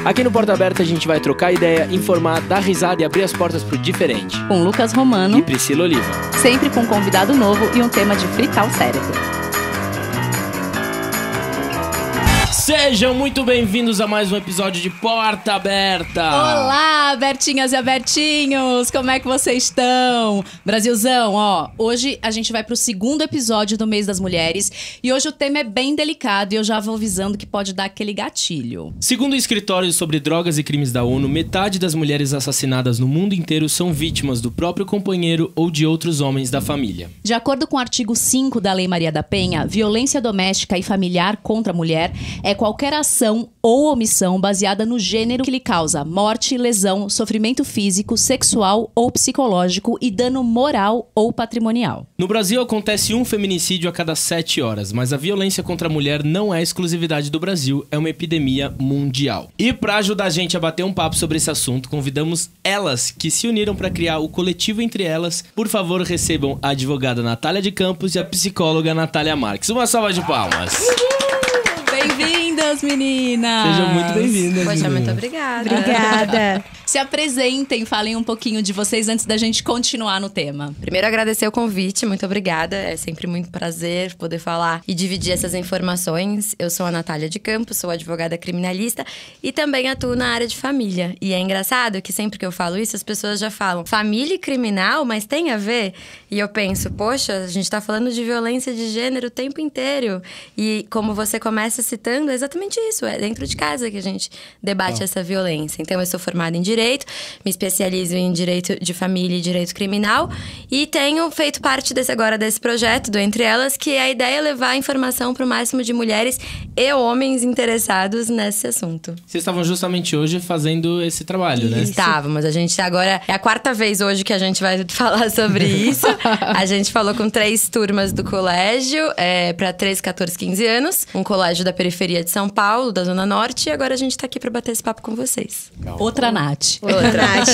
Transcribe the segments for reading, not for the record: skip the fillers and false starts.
Aqui no Porta Aberta a gente vai trocar ideia, informar, dar risada e abrir as portas pro diferente. Com Lucas Romano e Priscila Oliva. Sempre com um convidado novo e um tema de fritar o cérebro. Sejam muito bem-vindos a mais um episódio de Porta Aberta. Olá, Bertinhas e Abertinhos! Como é que vocês estão? Brasilzão, ó, hoje a gente vai pro segundo episódio do Mês das Mulheres e hoje o tema é bem delicado e eu já vou avisando que pode dar aquele gatilho. Segundo o Escritório sobre Drogas e Crimes da ONU, metade das mulheres assassinadas no mundo inteiro são vítimas do próprio companheiro ou de outros homens da família. De acordo com o artigo 5 da Lei Maria da Penha, violência doméstica e familiar contra a mulher é qualquer ação ou omissão baseada no gênero que lhe causa morte, lesão, sofrimento físico, sexual ou psicológico e dano moral ou patrimonial. No Brasil acontece um feminicídio a cada 7 horas, mas a violência contra a mulher não é exclusividade do Brasil, é uma epidemia mundial. E para ajudar a gente a bater um papo sobre esse assunto, convidamos elas que se uniram para criar o coletivo Entre Elas. Por favor, recebam a advogada Natália de Campos e a psicóloga Natália Marques. Uma salva de palmas! Bem-vindas, meninas! Sejam muito bem-vindas. Poxa, muito obrigada. Obrigada. Se apresentem, falem um pouquinho de vocês antes da gente continuar no tema. Primeiro, agradecer o convite, muito obrigada. É sempre muito prazer poder falar e dividir essas informações. Eu sou a Natália de Campos, sou advogada criminalista e também atuo na área de família. E é engraçado que sempre que eu falo isso, as pessoas já falam família e criminal, mas tem a ver? E eu penso, poxa, a gente tá falando de violência de gênero o tempo inteiro. E como você começa citando, é exatamente isso. É dentro de casa que a gente debate essa violência. Então, eu sou formada em Direito, me especializo em Direito de Família e Direito Criminal. E tenho feito parte desse projeto do Entre Elas, que a ideia é levar a informação para o máximo de mulheres e homens interessados nesse assunto. Vocês estavam justamente hoje fazendo esse trabalho, né? Estávamos. A gente agora... É a 4ª vez hoje que a gente vai falar sobre isso. A gente falou com 3 turmas do colégio, para 13, 14, 15 anos. Um colégio da periferia de São Paulo, da Zona Norte. E agora a gente tá aqui para bater esse papo com vocês. Outra Nath. Outra Nath.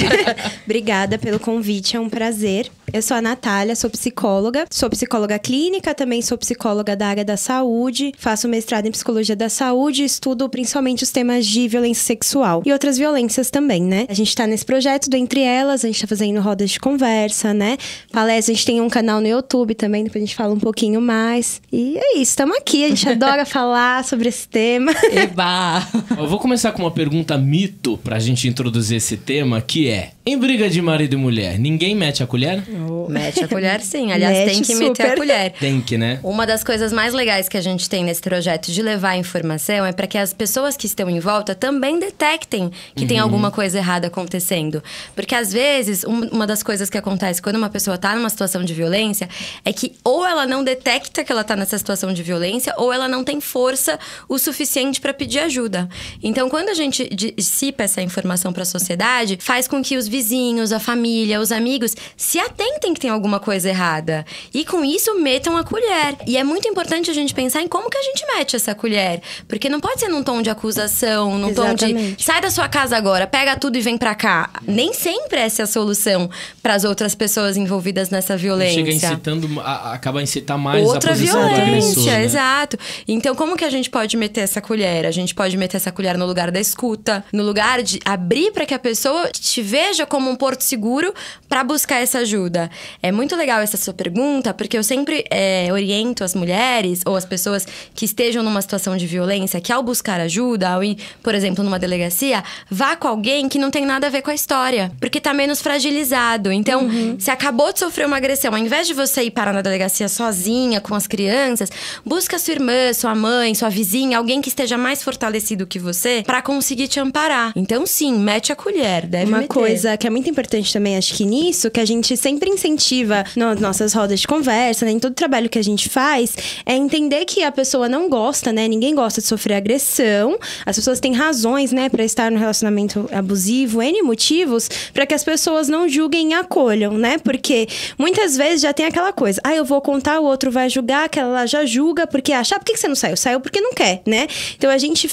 Obrigada pelo convite, é um prazer. Eu sou a Natália, sou psicóloga clínica, também sou psicóloga da área da saúde, faço mestrado em psicologia da saúde, estudo principalmente os temas de violência sexual e outras violências também, né? A gente tá nesse projeto do Entre Elas, a gente tá fazendo rodas de conversa, né? Palestra, a gente tem um canal no YouTube também, depois a gente fala um pouquinho mais. E é isso, estamos aqui, a gente adora falar sobre esse tema. Eba! Eu vou começar com uma pergunta mito pra gente introduzir esse tema, que é: em briga de marido e mulher, ninguém mete a colher? Mete a colher, sim. Aliás, tem que meter a colher. Tem que, né? Uma das coisas mais legais que a gente tem nesse projeto de levar a informação é para que as pessoas que estão em volta também detectem que tem alguma coisa errada acontecendo. Porque, às vezes, uma das coisas que acontece quando uma pessoa tá numa situação de violência é que ou ela não detecta que ela tá nessa situação de violência ou ela não tem força o suficiente para pedir ajuda. Então, quando a gente dissipa essa informação para a sociedade, faz com que os vizinhos, a família, os amigos se atentem que tem alguma coisa errada. E com isso, metam a colher. E é muito importante a gente pensar em como que a gente mete essa colher. Porque não pode ser num tom de acusação, num tom de sai da sua casa agora, pega tudo e vem pra cá. Nem sempre essa é a solução para as outras pessoas envolvidas nessa violência. Chega incitando, acaba incitar mais outra a posição do agressor, né? Exato. Então, como que a gente pode meter essa colher? A gente pode meter essa colher no lugar da escuta, no lugar de abrir para que a pessoa te veja como um porto seguro para buscar essa ajuda. É muito legal essa sua pergunta, porque eu sempre oriento as mulheres ou as pessoas que estejam numa situação de violência, que ao buscar ajuda, ao ir, por exemplo, numa delegacia, vá com alguém que não tem nada a ver com a história, porque tá menos fragilizado. Então, se acabou de sofrer uma agressão, ao invés de você ir parar na delegacia sozinha, com as crianças, busca sua irmã, sua mãe, sua vizinha, alguém que esteja mais fortalecido que você, pra conseguir te amparar. Então, sim, mete a colher, deve Uma meter. coisa que é muito importante também, acho que nisso, que a gente sempre incentiva nas nossas rodas de conversa, né, em todo o trabalho que a gente faz, é entender que a pessoa não gosta, né, ninguém gosta de sofrer agressão, as pessoas têm razões, né, pra estar no relacionamento abusivo, N motivos, pra que as pessoas não julguem e acolham, né, porque muitas vezes já tem aquela coisa, eu vou contar, o outro vai julgar, aquela lá já julga, porque acha, por que você não saiu? Saiu porque não quer, né, então a gente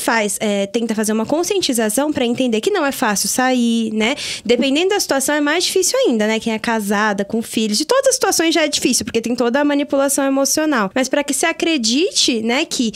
tenta fazer uma conscientização pra entender que não é fácil sair, né, dependendo da situação é mais difícil ainda, né, quem é casada, casada, com filhos. De todas as situações já é difícil, porque tem toda a manipulação emocional. Mas para que se acredite, né, que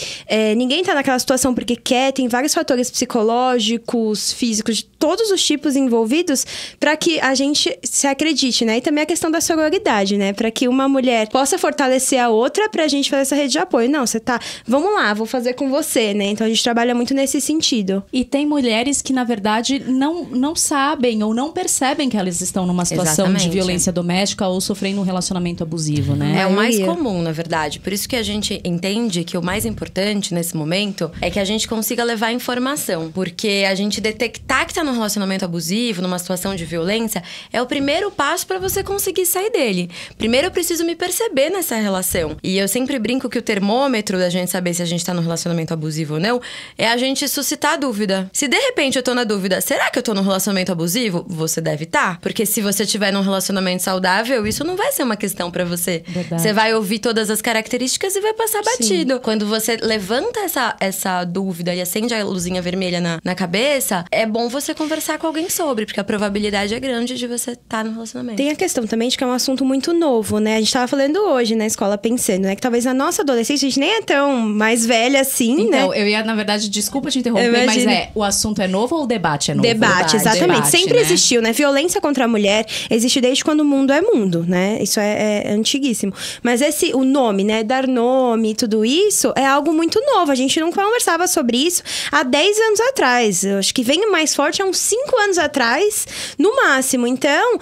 ninguém tá naquela situação porque quer, tem vários fatores psicológicos, físicos, de todos os tipos envolvidos, para que a gente se acredite, né? E também a questão da sororidade, né? Para que uma mulher possa fortalecer a outra pra gente fazer essa rede de apoio. Não, você tá... Vamos lá, vou fazer com você, né? Então a gente trabalha muito nesse sentido. E tem mulheres que, na verdade, não sabem ou não percebem que elas estão numa situação Exatamente. de violência doméstica ou sofrendo um relacionamento abusivo, né? É o mais maioria. comum, na verdade. Por isso que a gente entende que o mais importante nesse momento é que a gente consiga levar informação. Porque a gente detectar que tá num relacionamento abusivo, numa situação de violência, é o primeiro passo pra você conseguir sair dele. Primeiro eu preciso me perceber nessa relação. E eu sempre brinco que o termômetro da gente saber se a gente tá num relacionamento abusivo ou não é a gente suscitar a dúvida. Se de repente eu tô na dúvida, será que eu tô num relacionamento abusivo? Você deve estar. Porque se você tiver num relacionamento saudável, isso não vai ser uma questão pra você. Verdade. Você vai ouvir todas as características e vai passar batido. Quando você levanta essa dúvida e acende a luzinha vermelha na cabeça, é bom você conversar com alguém sobre, porque a probabilidade é grande de você estar no relacionamento. Tem a questão também de que é um assunto muito novo, né? A gente tava falando hoje na escola pensando, né? Que talvez na nossa adolescência a gente nem é tão mais velha assim, né? Então, eu ia, na verdade, desculpa te interromper, mas Imagina. o assunto é novo ou o debate é novo? Debate, exatamente. Debate, Sempre né? existiu, né? Violência contra a mulher existe desde quando o mundo é mundo, né? Isso é antiguíssimo. Mas o nome, né? Dar nome e tudo isso é algo muito novo. A gente não conversava sobre isso há 10 anos atrás. Eu acho que vem mais forte há uns 5 anos atrás, no máximo. Então,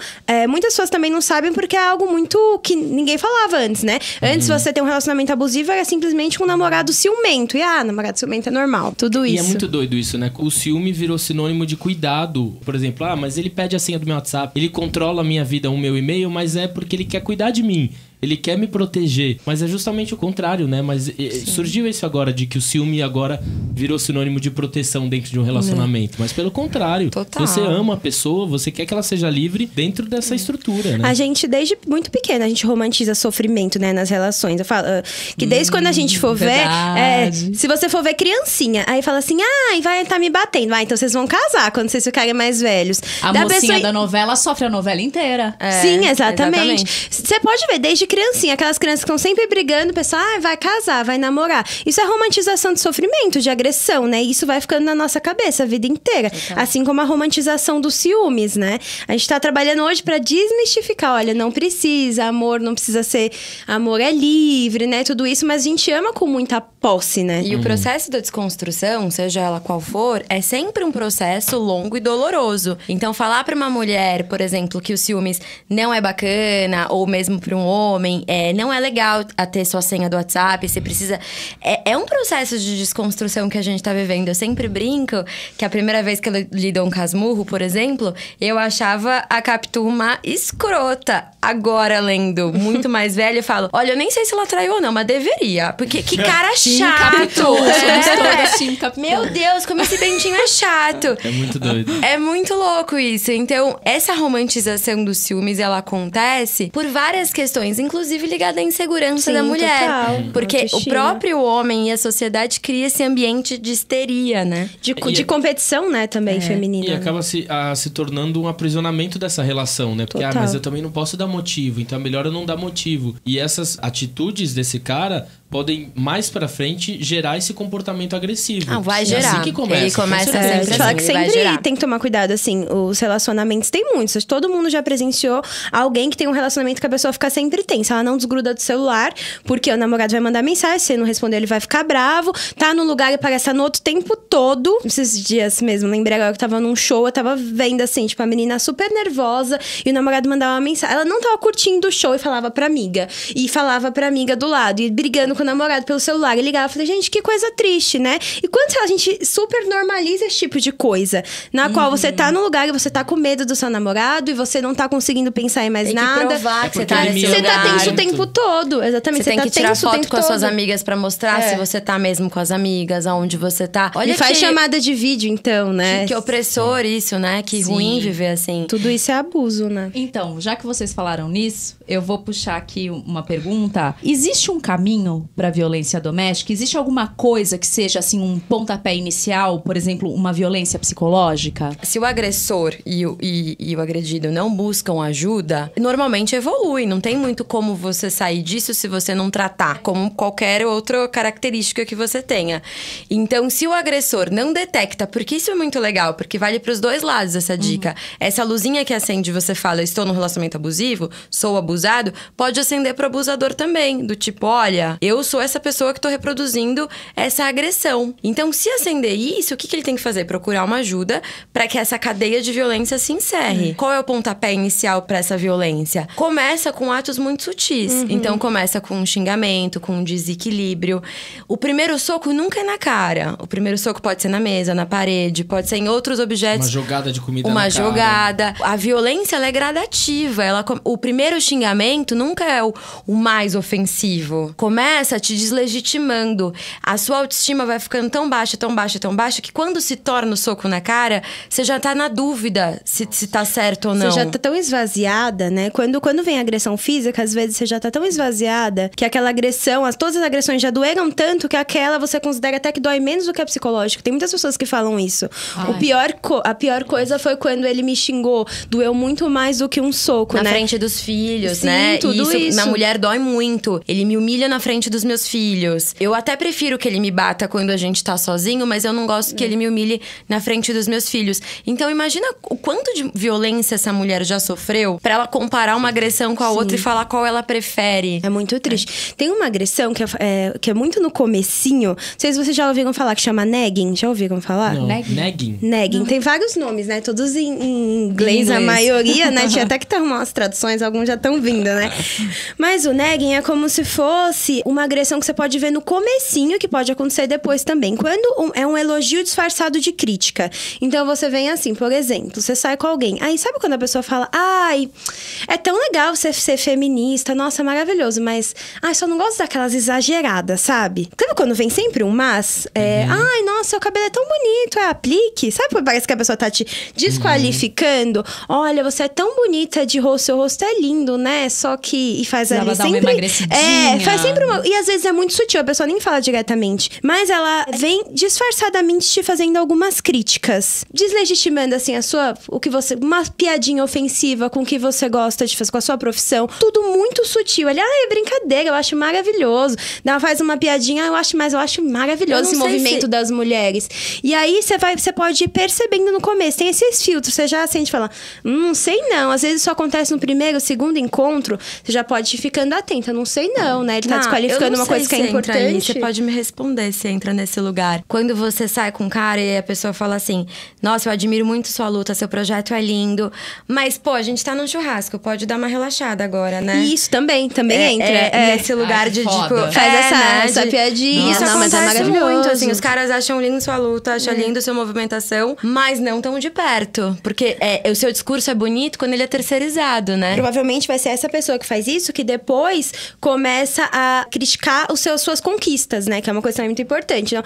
muitas pessoas também não sabem porque é algo muito que ninguém falava antes, né? Antes você ter um relacionamento abusivo era simplesmente um namorado ciumento. E namorado ciumento é normal. Tudo isso. E é muito doido isso, né? O ciúme virou sinônimo de cuidado. Por exemplo, mas ele pede a senha do meu WhatsApp, ele controla a minha vida, o meu e-mail, mas é porque ele quer cuidar de mim. Ele quer me proteger, mas é justamente o contrário, né? Mas surgiu isso agora, de que o ciúme agora virou sinônimo de proteção dentro de um relacionamento. Mas pelo contrário, Total. você ama a pessoa, você quer que ela seja livre dentro dessa estrutura, né? A gente, desde muito pequena, a gente romantiza sofrimento, né, nas relações. Eu falo que desde quando a gente for verdade. ver... se você for ver criancinha, aí fala assim, vai estar me batendo. Então vocês vão casar quando vocês ficarem mais velhos. A mocinha da novela sofre a novela inteira. Sim, exatamente. Você pode ver, desde criancinha, aquelas crianças que estão sempre brigando, o pessoal, vai casar, vai namorar. Isso é romantização de sofrimento, de agressão, né? E isso vai ficando na nossa cabeça a vida inteira. Assim como a romantização dos ciúmes, né? A gente tá trabalhando hoje pra desmistificar, olha, não precisa, amor não precisa ser... Amor é livre, né? Tudo isso, mas a gente ama com muita posse, né? E o processo da desconstrução, seja ela qual for, é sempre um processo longo e doloroso. Então, falar pra uma mulher, por exemplo, que o ciúmes não é bacana, ou mesmo pra um homem, não é legal a ter sua senha do WhatsApp, você precisa... É um processo de desconstrução que a gente tá vivendo. Eu sempre brinco que a primeira vez que eu li Dom Casmurro, por exemplo, eu achava a Capitu uma escrota. Agora, lendo muito mais velha, eu falo, olha, eu nem sei se ela traiu ou não, mas deveria. Porque que cara chato! Meu Deus, como esse dentinho é chato! É muito doido. É muito louco isso. Então, essa romantização dos ciúmes, ela acontece por várias questões, inclusive ligada à insegurança da mulher. Total. Porque Autoestima. o próprio homem e a sociedade cria esse ambiente de histeria, né? De competição, né, também, feminina. E acaba se tornando um aprisionamento dessa relação, né? Porque, Total. mas eu também não posso dar motivo, então é melhor eu não dar motivo. E essas atitudes desse cara podem, mais pra frente, gerar esse comportamento agressivo. Vai É gerar. assim que começa. Ele começa com certeza. A sempre gente fala assim, que ele vai sempre gerar. tem que tomar cuidado, assim, os relacionamentos tem muitos. Todo mundo já presenciou alguém que tem um relacionamento que a pessoa fica sempre tensa. Ela não desgruda do celular, porque o namorado vai mandar mensagem, se ele não responder, ele vai ficar bravo. Tá no lugar e parece no outro tempo todo. Esses dias mesmo, lembrei agora que eu tava num show, eu tava vendo, assim, tipo, a menina super nervosa e o namorado mandava uma mensagem. Ela não tava curtindo o show e falava pra amiga. E falava pra amiga do lado, e brigando com o namorado pelo celular. E ligava, eu falei, gente, que coisa triste, né? E quando a gente super normaliza esse tipo de coisa, na qual você tá no lugar e você tá com medo do seu namorado e você não tá conseguindo pensar em mais Tem que nada. provar que você porque tá ele nesse me Você tá lugar. tenso o tempo todo. Exatamente, Você tem tá que tirar tenso o foto tempo com as suas todo. amigas pra mostrar se você tá mesmo com as amigas, aonde você tá. Olha E faz que, chamada de vídeo, então, né? que opressor isso, né? Que ruim viver assim. Tudo isso é abuso, né? Então, já que vocês falaram nisso, eu vou puxar aqui uma pergunta. Existe um caminho para violência doméstica, existe alguma coisa que seja assim um pontapé inicial, por exemplo, uma violência psicológica? Se o agressor e o agredido não buscam ajuda, normalmente evolui. Não tem muito como você sair disso se você não tratar, como qualquer outra característica que você tenha. Então, se o agressor não detecta, porque isso é muito legal, porque vale para os dois lados essa dica. Essa luzinha que acende, você fala, estou num relacionamento abusivo, sou abusado, pode acender pro abusador também. Do tipo, olha, eu sou essa pessoa que tô reproduzindo essa agressão. Então, se acender isso, o que ele tem que fazer? Procurar uma ajuda para que essa cadeia de violência se encerre. Qual é o pontapé inicial para essa violência? Começa com atos muito sutis. Então, começa com um xingamento, com um desequilíbrio. O primeiro soco nunca é na cara. O primeiro soco pode ser na mesa, na parede, pode ser em outros objetos. Uma jogada de comida na Uma cara. jogada. A violência, ela é gradativa. O primeiro xingamento nunca é o mais ofensivo. Começa te deslegitimando. A sua autoestima vai ficando tão baixa, tão baixa, tão baixa, que quando se torna o soco na cara, você já tá na dúvida se tá certo ou não. Você já tá tão esvaziada, né? Quando vem agressão física, às vezes você já tá tão esvaziada que aquela agressão, todas as agressões já doeram tanto que aquela você considera até que dói menos do que a psicológica. Tem muitas pessoas que falam isso. A pior coisa foi quando ele me xingou. Doeu muito mais do que um soco, na né? frente dos filhos, Sim, né? tudo isso. Na mulher dói muito. Ele me humilha na frente dos meus filhos. Eu até prefiro que ele me bata quando a gente tá sozinho, mas eu não gosto que ele me humilhe na frente dos meus filhos. Então, imagina o quanto de violência essa mulher já sofreu pra ela comparar uma agressão com a outra e falar qual ela prefere. É muito triste. Tem uma agressão que é muito no comecinho. Não sei se vocês já ouviram falar, que chama nagging. Já ouviram falar? Não. Nagging? Nagging? Tem vários nomes, né? Todos em inglês, a maioria, né? Tinha até que ter umas traduções, alguns já estão vindo, né? Mas o nagging é como se fosse uma agressão que você pode ver no comecinho, que pode acontecer depois também. Quando é um elogio disfarçado de crítica. Então, você vem assim, por exemplo, você sai com alguém. Aí, sabe quando a pessoa fala, ai, é tão legal você ser feminista, nossa, é maravilhoso, mas, ai, só não gosto daquelas exageradas, sabe? Sabe quando vem sempre um mas? Ai, nossa, seu cabelo é tão bonito, aplique. Sabe quando parece que a pessoa tá te desqualificando? Olha, você é tão bonita de rosto, seu rosto é lindo, né? Só que... E faz ali dar sempre... uma emagrecidinha. faz sempre uma... E às vezes é muito sutil, a pessoa nem fala diretamente. Mas ela vem disfarçadamente te fazendo algumas críticas. Deslegitimando, assim, uma piadinha ofensiva com o que você gosta de fazer, com a sua profissão. Tudo muito sutil. Ele, é brincadeira, eu acho maravilhoso. Ela faz uma piadinha, eu acho maravilhoso esse movimento das mulheres. E aí, você pode ir percebendo no começo. Tem esses filtros, você já sente falar, não sei não. Às vezes isso acontece no primeiro, segundo encontro, você já pode ir ficando atenta. Não sei não, né? Ele tá desqualificando uma coisa que é importante. Você pode me responder se entra nesse lugar. Quando você sai com um cara e a pessoa fala assim, nossa, eu admiro muito sua luta, seu projeto é lindo, mas, pô, a gente tá num churrasco, pode dar uma relaxada agora, né? Isso também entra. Nesse lugar de, tipo... Faz essa piadinha. Isso mas é acontece maravilhoso. muito, assim. Os caras acham lindo sua luta, acham lindo sua movimentação, mas não tão de perto. Porque o seu discurso é bonito quando ele é terceirizado, né? Provavelmente vai ser essa pessoa que faz isso que depois começa a criticar suas conquistas, né? Que é uma coisa muito importante. Então,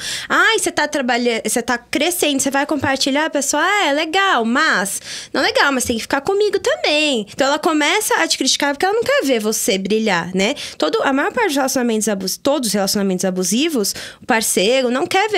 você tá trabalhando, você tá crescendo, você vai compartilhar, a pessoa, é legal, mas... Não legal, mas tem que ficar comigo também. Então, ela começa a te criticar porque ela não quer ver você brilhar, né? A maior parte dos relacionamentos abusivos, todos os relacionamentos abusivos, o parceiro não quer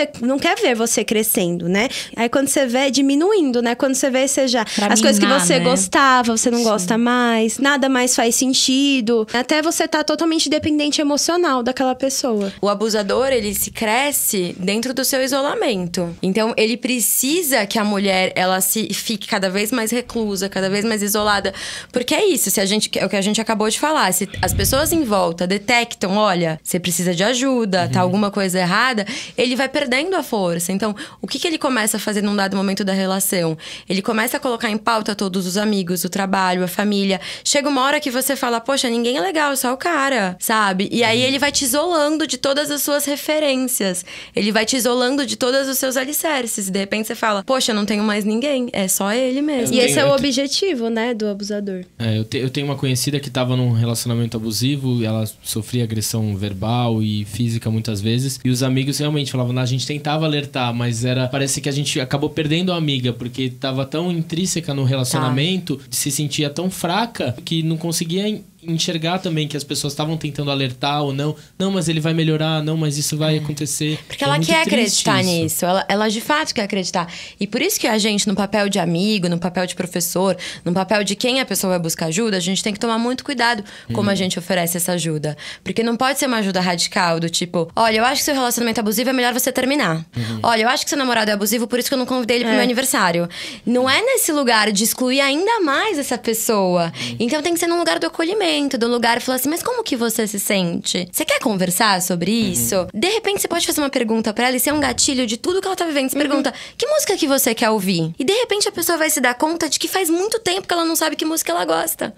ver você crescendo, né? Aí, quando você vê, diminuindo, né? Quando você vê, as coisas que você gostava, você não gosta mais, nada mais faz sentido. Até você tá totalmente dependente emocional daquela pessoa. O abusador, ele se cresce dentro do seu isolamento. Então, ele precisa que a mulher, ela fique cada vez mais reclusa, cada vez mais isolada. Porque é isso, é o que a gente acabou de falar. Se as pessoas em volta detectam, olha, você precisa de ajuda, tá alguma coisa errada, ele vai perdendo a força. Então, o que ele começa a fazer num dado momento da relação? Ele começa a colocar em pauta todos os amigos, o trabalho, a família. Chega uma hora que você fala, poxa, ninguém é legal, só o cara, sabe? E aí ele vai te isolando de todas as suas referências. Ele vai te isolando de todos os seus alicerces. E de repente você fala, poxa, não tenho mais ninguém. É só ele mesmo. E esse é o objetivo, né, do abusador. Eu tenho uma conhecida que tava num relacionamento abusivo, ela sofria agressão verbal e física muitas vezes. E os amigos realmente falavam, a gente tentava alertar, mas parece que a gente acabou perdendo a amiga, porque tava tão intrínseca no relacionamento, se sentia tão fraca, que não conseguia enxergar também que as pessoas estavam tentando alertar ou não. Não, mas ele vai melhorar, não, mas isso vai acontecer. Porque ela quer acreditar nisso, ela de fato quer acreditar. E por isso que a gente, no papel de amigo, no papel de professor, no papel de quem a pessoa vai buscar ajuda, a gente tem que tomar muito cuidado como a gente oferece essa ajuda. Porque não pode ser uma ajuda radical, do tipo, olha, eu acho que seu relacionamento abusivo é melhor você terminar. Olha, eu acho que seu namorado é abusivo, por isso que eu não convidei ele pro meu aniversário. Não é nesse lugar de excluir ainda mais essa pessoa. Então tem que ser num lugar do acolhimento, do lugar de falar assim, mas como que você se sente? Você quer conversar sobre isso? De repente você pode fazer uma pergunta pra ela e ser um gatilho de tudo que ela tá vivendo. Você pergunta, que música que você quer ouvir? E de repente a pessoa vai se dar conta de que faz muito tempo que ela não sabe que música ela gosta.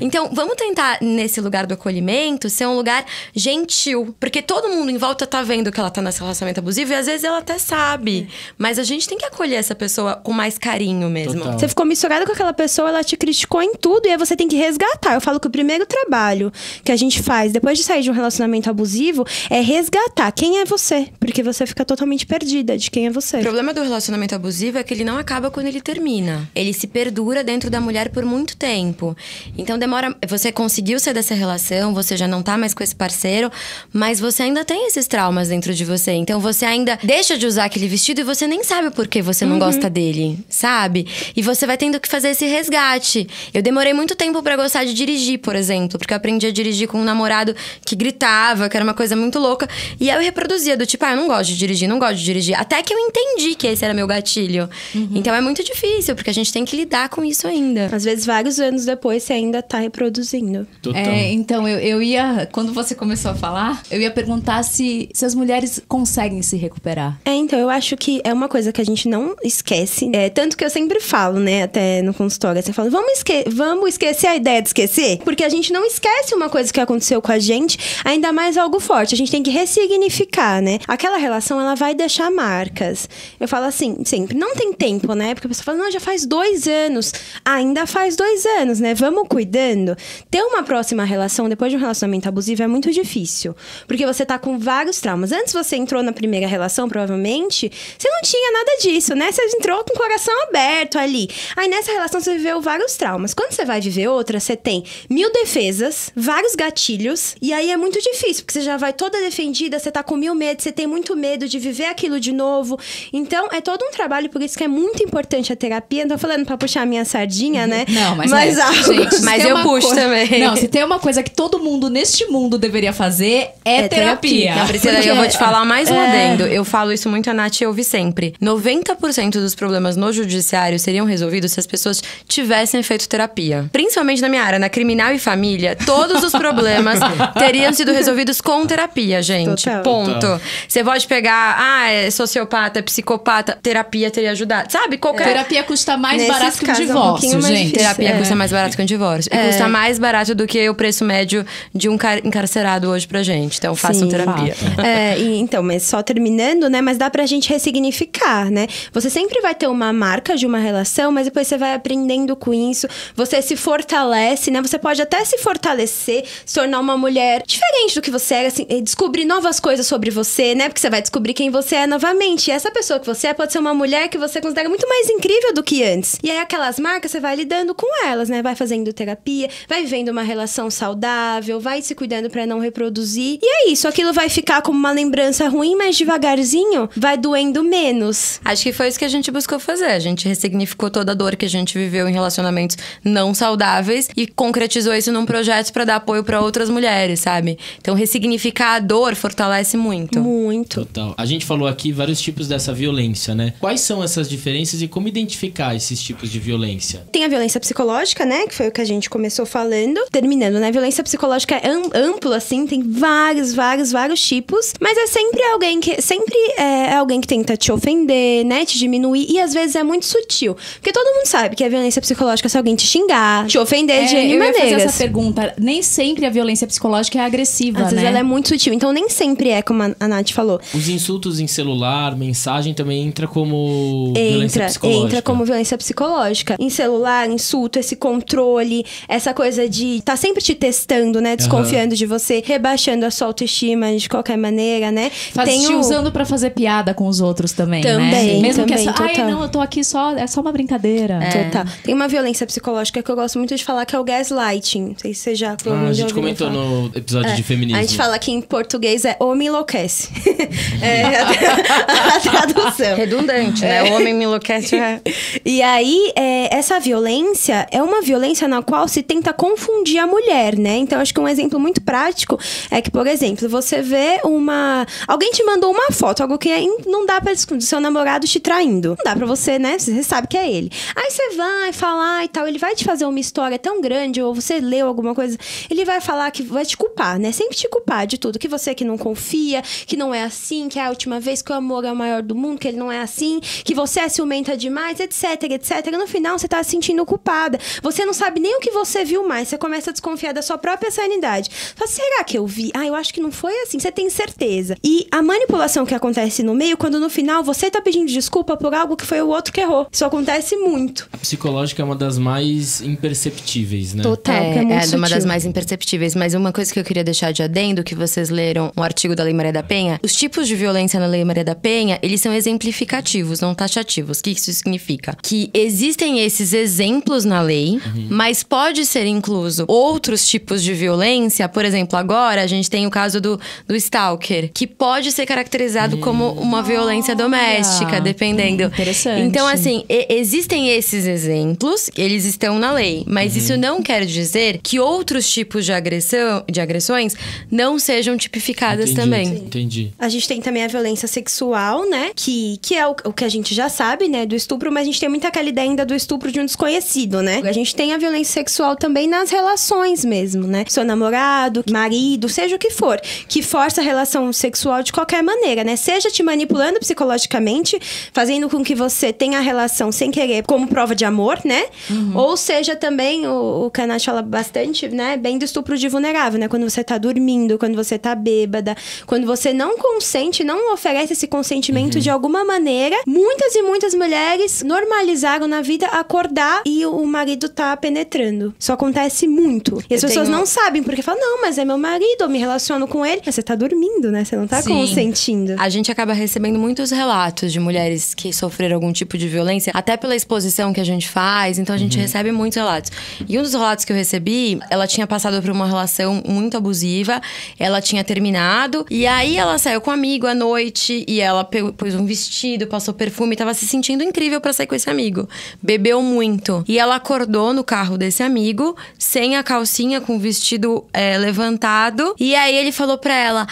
Então vamos tentar, nesse lugar do acolhimento, ser um lugar gentil. Porque todo mundo em volta tá vendo que ela tá nesse relacionamento abusivo e às vezes ela até sabe. Mas a gente tem que acolher essa pessoa com mais carinho mesmo. Total. Você ficou misturada com aquela pessoa, ela te criticou em tudo e aí você tem que resgatar. Eu falo que o primeiro trabalho que a gente faz depois de sair de um relacionamento abusivo é resgatar quem é você. Porque você fica totalmente perdida de quem é você. O problema do relacionamento abusivo é que ele não acaba quando ele termina. Ele se perdura dentro da mulher por muito tempo. Então demora... Você conseguiu sair dessa relação, você já não tá mais com esse parceiro, mas você ainda tem esses traumas dentro de você. Então você ainda deixa de usar aquele vestido e você nem sabe por que você não gosta dele, sabe? E você vai tendo que fazer esse resgate. Eu demorei muito tempo pra gostar de dirigir, por exemplo, porque eu aprendi a dirigir com um namorado que gritava, que era uma coisa muito louca. E aí eu reproduzia, do tipo, eu não gosto de dirigir, não gosto de dirigir. Até que eu entendi que esse era meu gatilho. Então é muito difícil, porque a gente tem que lidar com isso ainda. Às vezes, vários anos depois, você ainda tá reproduzindo. Total. Então, eu ia... Quando você começou a falar, eu ia perguntar se as mulheres conseguem se recuperar. Então, eu acho que é uma coisa que a gente não esquece. Tanto que eu sempre falo, né, até no consultório, assim, falo, vamos esquecer a ideia de esquecer? Porque a gente não esquece uma coisa que aconteceu com a gente, ainda mais algo forte. A gente tem que ressignificar, né? Aquela relação, ela vai deixar marcas. Eu falo assim, sempre, não tem tempo, né? Porque a pessoa fala, não, já faz 2 anos. Ainda faz 2 anos, né? Vamos cuidando. Ter uma próxima relação, depois de um relacionamento abusivo, é muito difícil. Porque você tá com vários traumas. Antes você entrou na primeira relação, provavelmente, você não tinha nada disso, né? Você entrou com o coração aberto ali. Aí nessa relação você viveu vários traumas. Quando você vai viver outra, você tem 1000 defesas, vários gatilhos, e aí é muito difícil, porque você já vai toda defendida, você tá com 1000 medos, você tem muito medo de viver aquilo de novo. Então, é todo um trabalho, por isso que é muito importante a terapia. Não tô falando pra puxar a minha sardinha, né? Não, mas gente, mas eu puxo também. Não, se tem uma coisa que todo mundo neste mundo deveria fazer, é terapia. Não, Priscila, eu vou te falar mais um adendo. Eu falo isso muito, a Nath ouve sempre. 90% dos problemas no judiciário seriam resolvidos se as pessoas tivessem feito terapia. Principalmente na minha área, na criminal e família, todos os problemas teriam sido resolvidos com terapia, gente. Total. Ponto. Total. Você pode pegar, é sociopata, é psicopata, terapia teria ajudado. Sabe? Qualquer... Terapia custa mais Nesses barato que um casos é um divórcio, pouquinho mais gente. difícil. Terapia custa mais barato que um divórcio. E custa mais barato do que o preço médio de um encarcerado hoje pra gente. Então, façam Sim, terapia. Então, mas só terminando, né? Mas dá pra gente ressignificar, né? Você sempre vai ter uma marca de uma relação, mas depois você vai aprendendo com isso. Você se fortalece, né? Você pode até se fortalecer, se tornar uma mulher diferente do que você era, assim, descobrir novas coisas sobre você, né? Porque você vai descobrir quem você é novamente. E essa pessoa que você é pode ser uma mulher que você considera muito mais incrível do que antes. E aí, aquelas marcas, você vai lidando com elas, né? Vai fazendo terapia, vai vivendo uma relação saudável, vai se cuidando pra não reproduzir. E é isso, aquilo vai ficar como uma lembrança ruim, mas devagarzinho vai doendo menos. Acho que foi isso que a gente buscou fazer. A gente ressignificou toda a dor que a gente viveu em relacionamentos não saudáveis e concretizou isso num projeto pra dar apoio pra outras mulheres, sabe? Então, ressignificar a dor fortalece muito. Muito. Total. A gente falou aqui vários tipos dessa violência, né? Quais são essas diferenças e como identificar esses tipos de violência? Tem a violência psicológica, né? Que foi o que a gente começou falando. Terminando, né? A violência psicológica é ampla, assim. Tem vários tipos. Mas é sempre alguém que tenta te ofender, né? Te diminuir. E às vezes é muito sutil. Porque todo mundo sabe que a violência psicológica é se alguém te xingar, te ofender de N maneiras. Eu ia fazer essa pergunta. Nem sempre a violência psicológica é agressiva, Às vezes ela é muito sutil. Então nem sempre é como a Nath falou. Os insultos em celular, mensagem também entra como violência psicológica. Entra como violência psicológica. Em celular, insulto, esse controle, essa coisa de tá sempre te testando, né? Desconfiando de você, rebaixando a sua autoestima de qualquer maneira, né? Te usando pra fazer piada com os outros também, também, né? Mesmo também, que total. não, eu tô aqui só, é só uma brincadeira. Total. Tem uma violência psicológica que eu gosto muito de falar, que é o gaslighting, Não sei se você já... A gente comentou no episódio de feminismo. A gente fala que em português é homem enlouquece. A tradução. Redundante, né? O homem me enlouquece. E aí, essa violência é uma violência na qual se tenta confundir a mulher, né? Então, acho que um exemplo muito prático é que, por exemplo, você vê alguém te mandou uma foto, algo que não dá pra esconder, seu namorado te traindo. Não dá pra você, né? Você sabe que é ele. Aí você vai falar e tal, ele vai te fazer uma história tão grande, ou você leu alguma coisa, ele vai falar que vai te culpar, né? Sempre te culpar de tudo. Que você que não confia, que não é assim, que é a última vez, que o amor é o maior do mundo, que ele não é assim, que você é ciumenta demais, etc, etc. No final, você tá se sentindo culpada. Você não sabe nem o que você viu mais. Você começa a desconfiar da sua própria sanidade. Fala, será que eu vi? Eu acho que não foi assim. Você tem certeza. E a manipulação que acontece no meio, quando no final você tá pedindo desculpa por algo que foi o outro que errou. Isso acontece muito. A psicológica é uma das mais imperceptíveis, né? Total, que é muito sutil. Uma das mais imperceptíveis. Mas uma coisa que eu queria deixar de adendo, que vocês leram um artigo da Lei Maria da Penha, os tipos de violência na Lei Maria da Penha, eles são exemplificativos, não taxativos. O que isso significa? Que existem esses exemplos na lei, mas pode ser incluso outros tipos de violência. Por exemplo, agora a gente tem o caso do stalker, que pode ser caracterizado como uma violência doméstica, dependendo. Interessante. Então, assim, existem esses exemplos, eles estão na lei, mas isso não quer dizer que outros tipos de agressões não sejam tipificadas também. Entendi. A gente tem também a violência sexual, né? Que é o que a gente já sabe, né? Do estupro, mas a gente tem muito aquela ideia ainda do estupro de um desconhecido, né? A gente tem a violência sexual também nas relações mesmo, né? Seu namorado, marido, seja o que for, que força a relação sexual de qualquer maneira, né? Seja te manipulando psicologicamente, fazendo com que você tenha a relação sem querer, como prova de amor, né? Ou seja também, o Kanat fala bastante, né? Bem do estupro de vulnerável, né? Quando você tá dormindo, quando você tá bêbada, quando você não consente, não oferece esse consentimento de alguma maneira. Muitas e muitas mulheres normalizaram na vida acordar e o marido tá penetrando. Isso acontece muito. E as pessoas não sabem, porque falam, não, mas é meu marido, eu me relaciono com ele. Mas você tá dormindo, né? Você não tá consentindo. A gente acaba recebendo muitos relatos de mulheres que sofreram algum tipo de violência, até pela exposição que a gente faz, então a gente recebe muitos relatos. E um dos relatos que eu recebi, ela tinha passado por uma relação muito abusiva, ela tinha terminado, e aí ela saiu com um amigo à noite, e ela pôs um vestido, passou perfume, tava se sentindo incrível pra sair com esse amigo. Bebeu muito. E ela acordou no carro desse amigo, sem a calcinha, com o vestido levantado, e aí ele falou pra ela,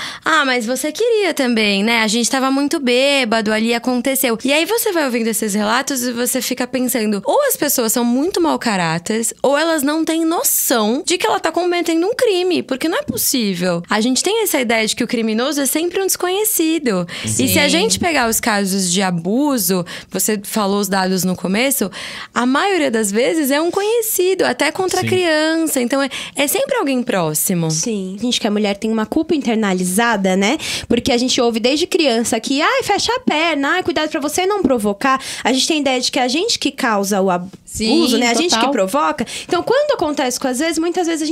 mas você queria também, né? A gente tava muito bêbado, ali aconteceu. E aí você vai ouvindo esses relatos e você fica pensando, ou as pessoas são muito mau caráter, ou elas não têm noção de que ela tá cometendo um crime, porque não é possível. A gente tem essa ideia de que o criminoso é sempre um desconhecido. Sim. E se a gente pegar os casos de abuso, você falou os dados no começo, a maioria das vezes é um conhecido, até contra a criança. Então é sempre alguém próximo. Sim. A gente que a mulher tem uma culpa internalizada, né? Porque a gente ouve desde criança que, fecha a perna, cuidado pra você não provocar. A gente tem a ideia de que a gente que causa o abuso, né? A gente que provoca. Então, quando acontece muitas vezes a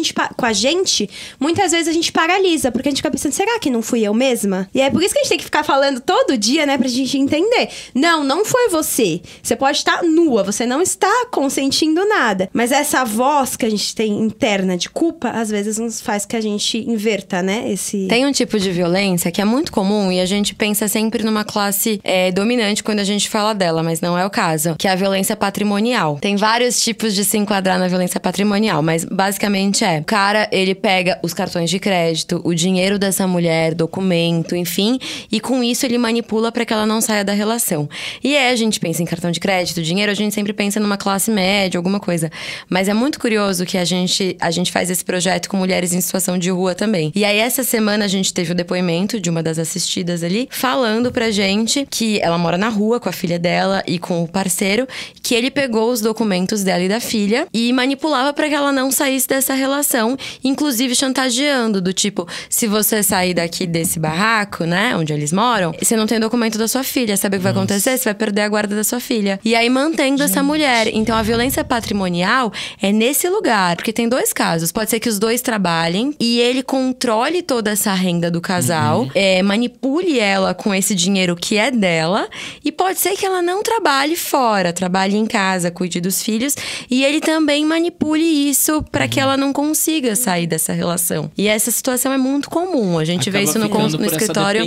gente paralisa, porque a gente fica pensando, será que não fui eu mesma? E é por isso que a gente tem que ficar falando todo dia, né? Pra gente entender. Não foi você. Você pode estar nua, você não está consentindo nada. Mas essa voz que a gente tem interna de culpa, às vezes nos faz que a gente inverta, né? Tem um tipo de violência que é muito comum e a gente pensa sempre numa classe dominante quando a gente fala dela, mas não é o caso. Que é a violência patrimonial. Tem vários tipos de se enquadrar na violência patrimonial, mas basicamente o cara, ele pega os cartões de crédito, o dinheiro dessa mulher, documento, enfim, e com isso ele manipula pra que ela não saia da relação. E a gente pensa em cartão de crédito, dinheiro, a gente sempre pensa numa classe média, alguma coisa. Mas é muito curioso que a gente faz esse projeto com mulheres em situação de rua também. E aí essa semana a gente teve o depoimento de uma das assistidas ali, falando pra gente que ela mora na rua com a filha dela e com o parceiro, que ele pegou os documentos dela e da filha e manipulava pra que ela não saísse dessa relação, inclusive chantageando, do tipo, se você sair daqui desse barraco, né, onde eles moram, você não tem documento da sua filha, sabe o que vai acontecer? Você vai perder a guarda da sua filha. E aí mantendo essa mulher. Então a violência patrimonial é nesse lugar, porque tem dois casos. Pode ser que os dois trabalhem e ele controle toda essa renda do casal, manipule ela com esse dinheiro que é dela, e pode ser que ela não trabalhe fora, trabalhe em casa, cuide dos filhos, e ele também manipule isso para que ela não consiga sair dessa relação. E essa situação é muito comum. A gente vê isso no escritório.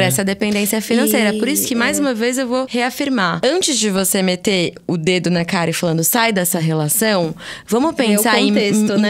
Essa dependência financeira. Por isso que, mais uma vez, eu vou reafirmar. Antes de você meter o dedo na cara e falando, sai dessa relação, vamos pensar em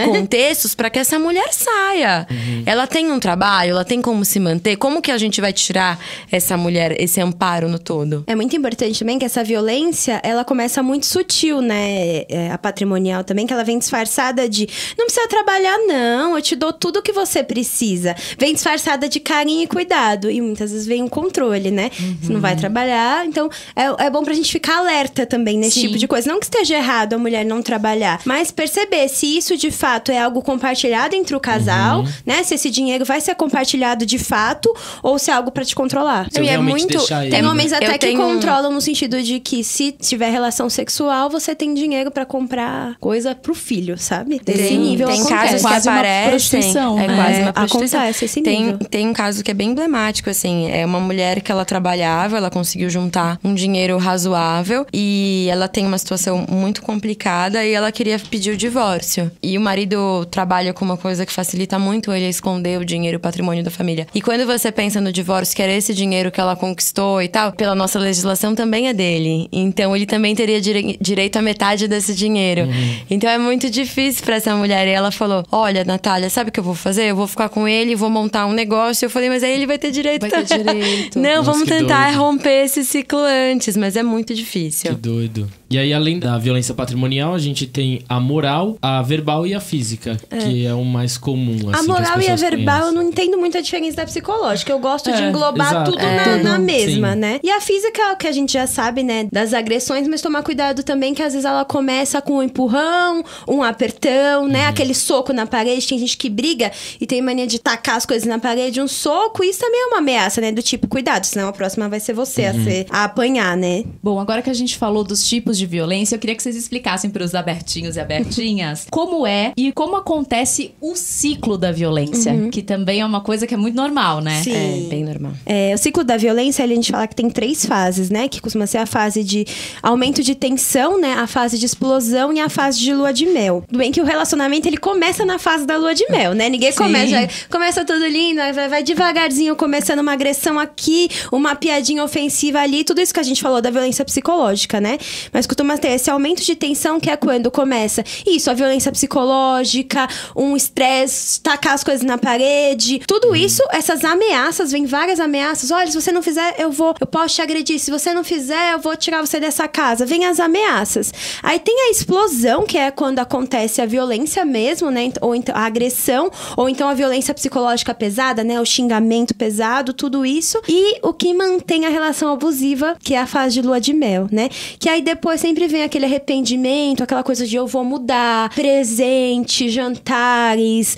contextos para que essa mulher saia. Ela tem um trabalho, ela tem como se manter. Como que a gente vai tirar essa mulher, esse amparo no todo? É muito importante também que essa violência, ela começa muito sutil, né? A patrimonial também, que ela vem disfarçada de não precisa trabalhar, não, eu te dou tudo o que você precisa. Vem disfarçada de carinho e cuidado. E muitas vezes vem um controle, né? Você não vai trabalhar. Então, é bom pra gente ficar alerta também nesse tipo de coisa. Não que esteja errado a mulher não trabalhar, mas perceber se isso de fato é algo compartilhado entre o casal, né? Se esse dinheiro vai ser compartilhado de fato ou se é algo pra te controlar. Se eu realmente deixar tem ele, homens até que controlam no sentido de que se tiver relação sexual, você tem dinheiro pra comprar coisa pro filho, sabe? Desse nível tem acontece. casos que quase uma aparecem. prostituição, É né? quase uma prostituição. Acontece esse nível. Tem um caso que é bem emblemático, assim. É uma mulher que ela trabalhava, ela conseguiu juntar um dinheiro razoável e ela tem uma situação muito complicada e ela queria pedir o divórcio. E o marido trabalha com uma coisa que facilita muito ele esconder o dinheiro, o patrimônio da família. E quando você pensa no divórcio, que era esse dinheiro que ela conquistou e tal, pela nossa legislação também é dele. Então ele também teria direito a metade desse dinheiro. Então é muito difícil pra essa mulher. E ela falou, olha, Natália, sabe o que eu vou fazer? Eu vou ficar com ele, vou montar um negócio. Eu falei, mas aí ele vai ter direito. Vai ter direito. Não, Nossa, vamos que tentar doido. romper esse ciclo antes, mas é muito difícil. Que doido. E aí, além da violência patrimonial, a gente tem a moral, a verbal e a física, que é o mais comum, assim, A moral que e a as pessoas verbal, eu conhecem. não entendo muito a diferença da psicológica. Eu gosto de englobar exato. tudo na mesma, Sim. né? E a física é o que a gente já sabe, né? Das agressões, mas tomar cuidado também que às vezes ela começa com um empurrão, um apertão, né? Aquele soco na parede. Tem gente que briga e tem mania de tacar as coisas na parede. Um soco, isso também é uma ameaça, né? Do tipo, cuidado, senão a próxima vai ser você a apanhar, né? Bom, agora que a gente falou dos tipos de violência, eu queria que vocês explicassem para os abertinhos e abertinhas como é e como acontece o ciclo da violência, que também é uma coisa que é muito normal, né? Sim. É bem normal. O ciclo da violência, a gente fala que tem 3 fases, né? Que costuma ser a fase de aumento de tensão, né? A fase de explosão e a fase de lua de mel. Tudo bem que o relacionamento, ele começa na fase da lua de mel, né? Ninguém começa tudo lindo, aí vai devagarzinho, começando uma agressão aqui, uma piadinha ofensiva ali, tudo isso que a gente falou da violência psicológica, né? Mas costuma ter esse aumento de tensão, que é quando começa a violência psicológica, um estresse, tacar as coisas na parede, tudo isso, essas ameaças, vem várias ameaças. Olha, se você não fizer, eu posso te agredir. Se você não fizer, eu vou tirar você dessa casa. Vem as ameaças. Aí tem a explosão, que é quando acontece a violência mesmo, né? Ou então a agressão, ou então a violência psicológica pesada, né? O xingamento pesado, tudo isso. E o que mantém a relação abusiva, que é a fase de lua de mel, né? Que aí depois sempre vem aquele arrependimento, aquela coisa de eu vou mudar, presente, jantares,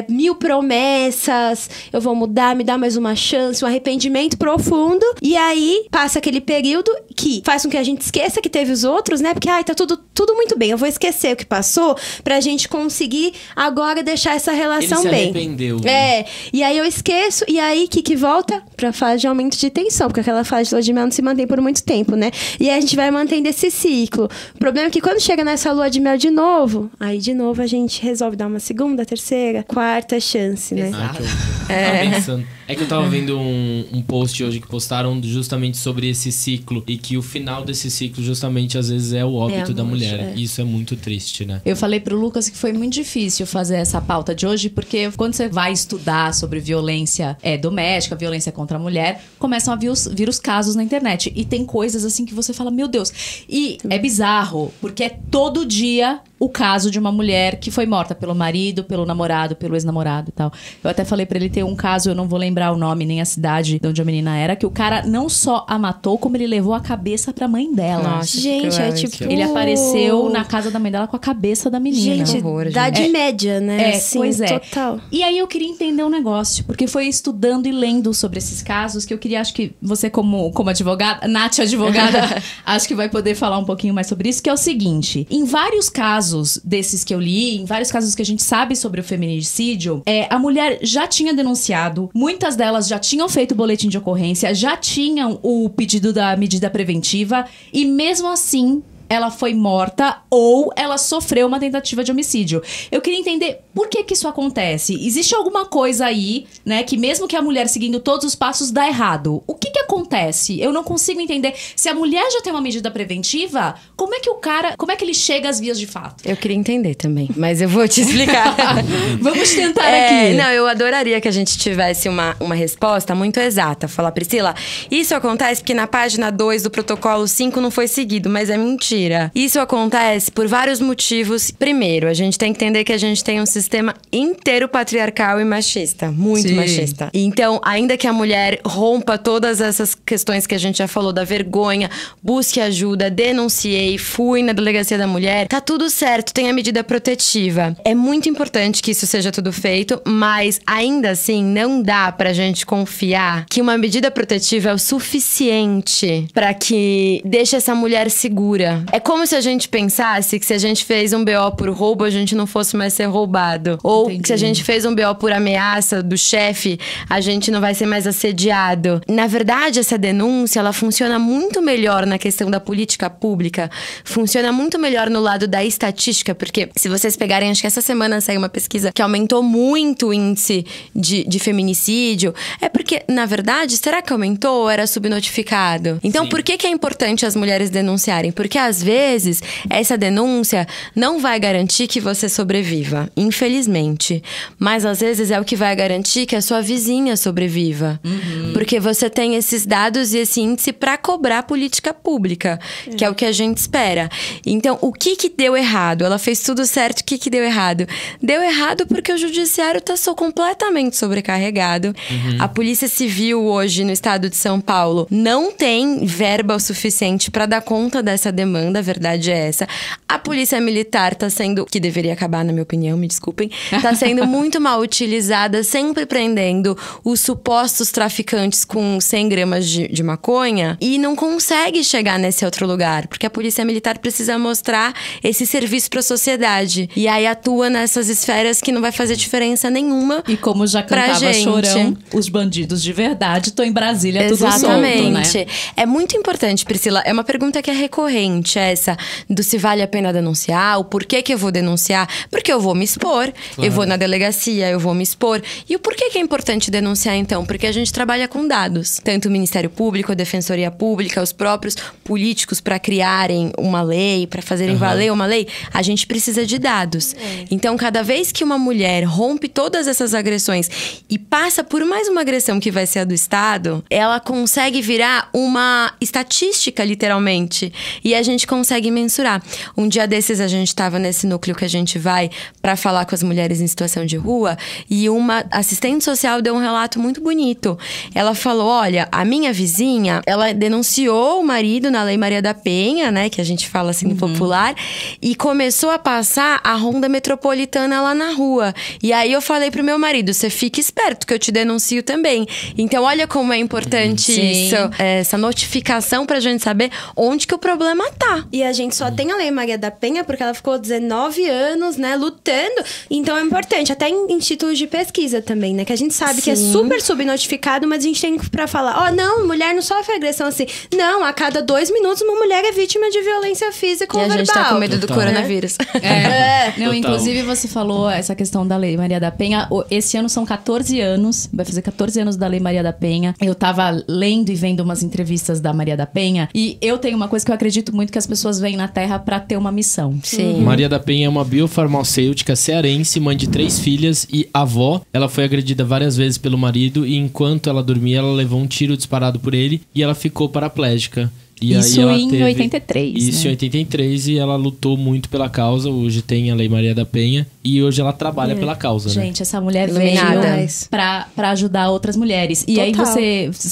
1000 promessas, eu vou mudar, me dá mais uma chance, um arrependimento profundo. E aí passa aquele período que faz com que a gente esqueça que teve os outros, né? Porque, tá tudo muito bem, eu vou esquecer o que passou pra gente conseguir agora deixar essa relação Ele se bem. arrependeu, né? E aí eu esqueço, e aí que volta pra fase de aumento de tensão, porque aquela fase de lua de mel não se mantém por muito tempo, né? E aí a gente vai mantendo esse ciclo. O problema é que quando chega nessa lua de mel de novo, aí de novo a gente resolve dar uma segunda, terceira, quarta chance, né? Tava pensando. É que eu tava vendo um post hoje que postaram justamente sobre esse ciclo e que o final desse ciclo justamente às vezes é o óbito da mulher. E isso é muito triste, né? Eu falei pro Lucas que foi muito difícil fazer essa pauta de hoje, porque quando você vai estudar sobre violência doméstica, violência contra a mulher, começam a vir os casos na internet. E tem coisas assim que você fala, meu Deus. E é bizarro, porque é todo dia o caso de uma mulher que foi morta pelo marido, pelo namorado, pelo ex-namorado e tal. Eu até falei pra ele ter um caso, eu não vou lembrar o nome nem a cidade de onde a menina era, que o cara não só a matou, como ele levou a cabeça pra mãe dela. Nossa, Gente, é tipo... Ele apareceu na casa da mãe dela com a cabeça da menina. Gente, idade média, né? Assim, pois é. Total. E aí eu queria entender um negócio, porque foi estudando e lendo sobre esses casos que eu queria, acho que você como advogada, Nath advogada, acho que vai poder falar um pouquinho mais sobre isso, que é o seguinte, em vários casos desses que eu li, em vários casos que a gente sabe sobre o feminicídio, a mulher já tinha denunciado, muitas delas já tinham feito o boletim de ocorrência, já tinham o pedido da medida preventiva e mesmo assim ela foi morta ou ela sofreu uma tentativa de homicídio. Eu queria entender por que isso acontece. Existe alguma coisa aí, né, que mesmo que a mulher seguindo todos os passos dá errado. O que acontece? Eu não consigo entender. Se a mulher já tem uma medida preventiva, como é que ele chega às vias de fato? Eu queria entender também, mas eu vou te explicar. Vamos tentar aqui. Não, eu adoraria que a gente tivesse uma resposta muito exata. Falar, Priscila, isso acontece porque na página 2 do protocolo 5 não foi seguido, mas é mentira. Isso acontece por vários motivos. Primeiro, a gente tem que entender que a gente tem um sistema inteiro patriarcal e machista. Muito machista. Então, ainda que a mulher rompa todas essas questões que a gente já falou, da vergonha, busque ajuda, denunciei, fui na delegacia da mulher, tá tudo certo, tem a medida protetiva. É muito importante que isso seja tudo feito, mas ainda assim não dá pra gente confiar que uma medida protetiva é o suficiente pra que deixe essa mulher segura. É como se a gente pensasse que se a gente fez um BO por roubo, a gente não fosse mais ser roubado. Ou que se a gente fez um BO por ameaça do chefe, a gente não vai ser mais assediado. Na verdade, essa denúncia, ela funciona muito melhor na questão da política pública, funciona muito melhor no lado da estatística, porque se vocês pegarem, acho que essa semana saiu uma pesquisa que aumentou muito o índice de feminicídio, é porque, na verdade, será que aumentou ou era subnotificado? Então, por que é importante as mulheres denunciarem? Porque, às vezes, essa denúncia não vai garantir que você sobreviva, infelizmente. Mas, às vezes, é o que vai garantir que a sua vizinha sobreviva. Porque você tem esses dados e esse índice para cobrar política pública, que é o que a gente espera. Então, o que deu errado? Ela fez tudo certo, o que deu errado? Deu errado porque o judiciário tá completamente sobrecarregado. A Polícia Civil hoje no estado de São Paulo não tem verba o suficiente para dar conta dessa demanda, a verdade é essa. A Polícia Militar tá sendo, que deveria acabar na minha opinião, me desculpem, tá sendo muito mal utilizada, sempre prendendo os supostos traficantes com 100 gramas de maconha e não consegue chegar nesse outro lugar, porque a Polícia Militar precisa mostrar esse serviço para a sociedade. E aí atua nessas esferas que não vai fazer diferença nenhuma. E como já cantava Chorão, os bandidos de verdade estão em Brasília, tudo solto, né? É muito importante, Priscila. É uma pergunta que é recorrente, essa do se vale a pena denunciar, o porquê que eu vou denunciar. Porque eu vou me expor, eu vou na delegacia, eu vou me expor. E o porquê que é importante denunciar, então? Porque a gente trabalha com dados. Tanto o Ministério Público, a Defensoria Pública, os próprios políticos para criarem uma lei, para fazerem valer uma lei, a gente precisa de dados. Então, cada vez que uma mulher rompe todas essas agressões e passa por mais uma agressão que vai ser a do Estado, ela consegue virar uma estatística, literalmente. E a gente consegue mensurar. Um dia desses, a gente estava nesse núcleo que a gente vai para falar com as mulheres em situação de rua, e uma assistente social deu um relato muito bonito. Ela falou, olha, a minha vizinha, ela denunciou o marido na Lei Maria da Penha, né, que a gente fala assim popular, e começou a passar a ronda metropolitana lá na rua. E aí eu falei pro meu marido, você fica esperto que eu te denuncio também. Então olha como é importante isso, essa notificação pra gente saber onde que o problema tá. E a gente só tem a Lei Maria da Penha porque ela ficou 19 anos, né, lutando. Então é importante, até em títulos de pesquisa também, né, que a gente sabe que é super subnotificado, mas a gente tem pra falar, não, mulher não sofre agressão assim. Não, a cada 2 minutos uma mulher é vítima de violência física ou verbal. E a gente tá com medo do coronavírus. Não, inclusive você falou essa questão da Lei Maria da Penha. Esse ano são 14 anos, vai fazer 14 anos da Lei Maria da Penha. Eu tava lendo e vendo umas entrevistas da Maria da Penha, e eu tenho uma coisa que eu acredito muito, que as pessoas vêm na Terra pra ter uma missão. Maria da Penha é uma biofarmacêutica cearense, mãe de 3 filhas e avó. Ela foi agredida várias vezes pelo marido, e enquanto ela dormia, ela levou um tiro disparado por ele e ela ficou paraplégica. E isso aí ela em 83. Isso, né? em 83, e ela lutou muito pela causa. Hoje tem a Lei Maria da Penha e hoje ela trabalha pela causa, Gente, essa mulher Iluminada. veio pra ajudar outras mulheres. E aí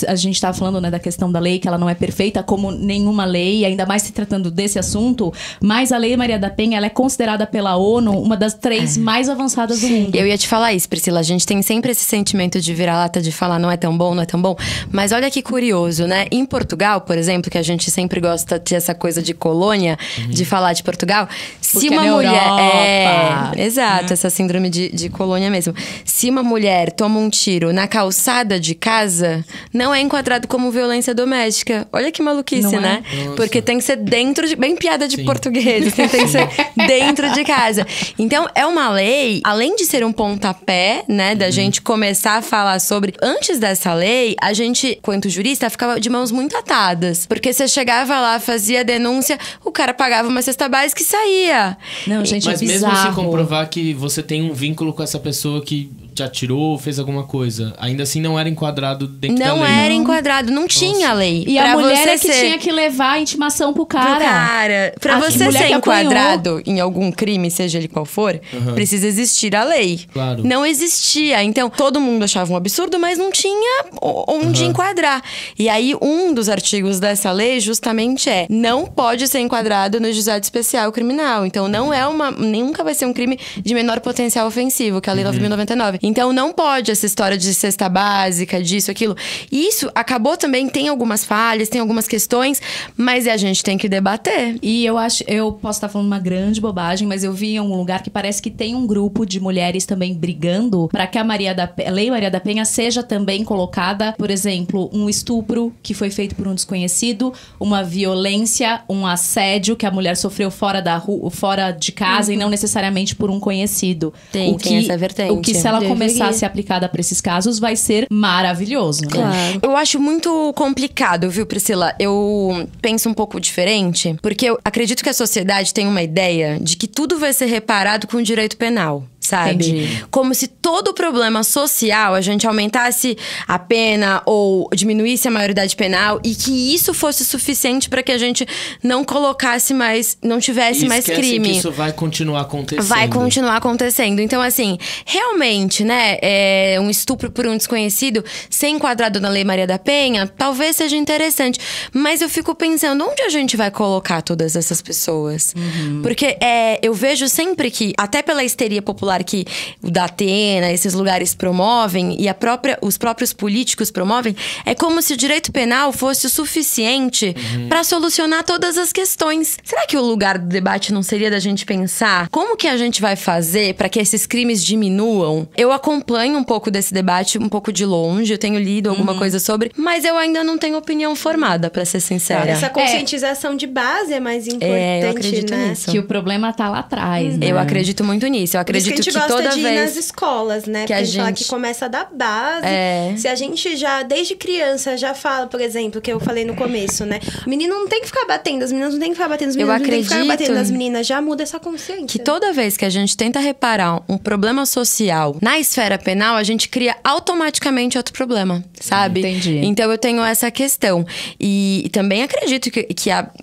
a gente tava falando, né, da questão da lei, que ela não é perfeita, como nenhuma lei, ainda mais se tratando desse assunto, mas a Lei Maria da Penha, ela é considerada pela ONU uma das 3 mais avançadas do mundo. Eu ia te falar isso, Priscila. A gente tem sempre esse sentimento de vira-lata, de falar não é tão bom, não é tão bom. Mas olha que curioso, né? Em Portugal, por exemplo, que a gente sempre gosta de essa coisa de colônia, de falar de Portugal. Se Porque uma é na mulher. Europa. Exato. Exato, essa síndrome de colônia mesmo. Se uma mulher toma um tiro na calçada de casa, não é enquadrado como violência doméstica. Olha que maluquice, Não é? né? Nossa. Porque tem que ser dentro de... Bem piada de Sim. português, assim, tem que ser dentro de casa. Então, é uma lei, além de ser um pontapé, né, da gente começar a falar sobre... Antes dessa lei, a gente, quanto jurista, ficava de mãos muito atadas. Porque você chegava lá, fazia a denúncia, o cara pagava uma cesta básica e saía. Não, gente, Mas é mesmo bizarro. se comprovar que você tem um vínculo com essa pessoa que te atirou ou fez alguma coisa, ainda assim não era enquadrado dentro da lei. Não era enquadrado, não tinha lei. E Pra a mulher você é que ser- tinha que levar a intimação pro Pro cara. pra A você mulher ser que apanhou. enquadrado em algum crime, seja ele qual for, precisa existir a lei. Claro. Não existia. Então, todo mundo achava um absurdo, mas não tinha onde enquadrar. E aí, um dos artigos dessa lei justamente não pode ser enquadrado no juizado especial criminal. Então, não é nunca vai ser um crime de menor potencial ofensivo, que é a Lei 9.099. Então, não pode essa história de cesta básica, disso, aquilo. Isso acabou também, tem algumas falhas, tem algumas questões, mas a gente tem que debater. E eu posso estar falando uma grande bobagem, mas eu vi em algum lugar que parece que tem um grupo de mulheres também brigando para que a Lei Maria da Penha seja também colocada, por exemplo, um estupro que foi feito por um desconhecido, uma violência, um assédio que a mulher sofreu fora fora de casa e não necessariamente por um conhecido. Tem essa vertente. O que, se ela Deveria. começar a ser aplicada para esses casos, vai ser maravilhoso, né? Claro. Eu acho muito complicado, viu, Priscila? Eu penso um pouco diferente, porque eu acredito que a sociedade tem uma ideia de que tudo vai ser reparado com direito penal. Sabe? Entendi. Como se todo problema social a gente aumentasse a pena ou diminuísse a maioridade penal e que isso fosse suficiente para que a gente não colocasse mais, não tivesse E mais esquecem crime. que isso vai continuar acontecendo. Vai continuar acontecendo. Então, assim, realmente, né, um estupro por um desconhecido ser enquadrado na Lei Maria da Penha, talvez seja interessante. Mas eu fico pensando, onde a gente vai colocar todas essas pessoas? Porque eu vejo sempre que, até pela histeria popular que o Datena, esses lugares promovem, e os próprios políticos promovem, é como se o direito penal fosse o suficiente para solucionar todas as questões. Será que o lugar do debate não seria da gente pensar como que a gente vai fazer para que esses crimes diminuam? Eu acompanho um pouco desse debate, um pouco de longe, eu tenho lido alguma coisa sobre, mas eu ainda não tenho opinião formada, para ser sincera. Essa conscientização de base é mais importante, eu acredito né? nisso. Que o problema tá lá atrás, né? Eu acredito muito nisso. Eu Por isso acredito que a gente gosta toda de ir vez nas escolas, né? que Porque a a gente fala gente- que começa da base. É. Se a gente já, desde criança, já fala, por exemplo, que eu falei no começo, né? O menino não tem que ficar batendo, as meninas não tem que ficar batendo, os meninos não tem que ficar acredito batendo nas meninas. Já muda essa consciência. que toda vez que a gente tenta reparar um problema social na esfera penal, a gente cria automaticamente outro problema, sabe? Entendi. Então eu tenho essa questão. E também acredito que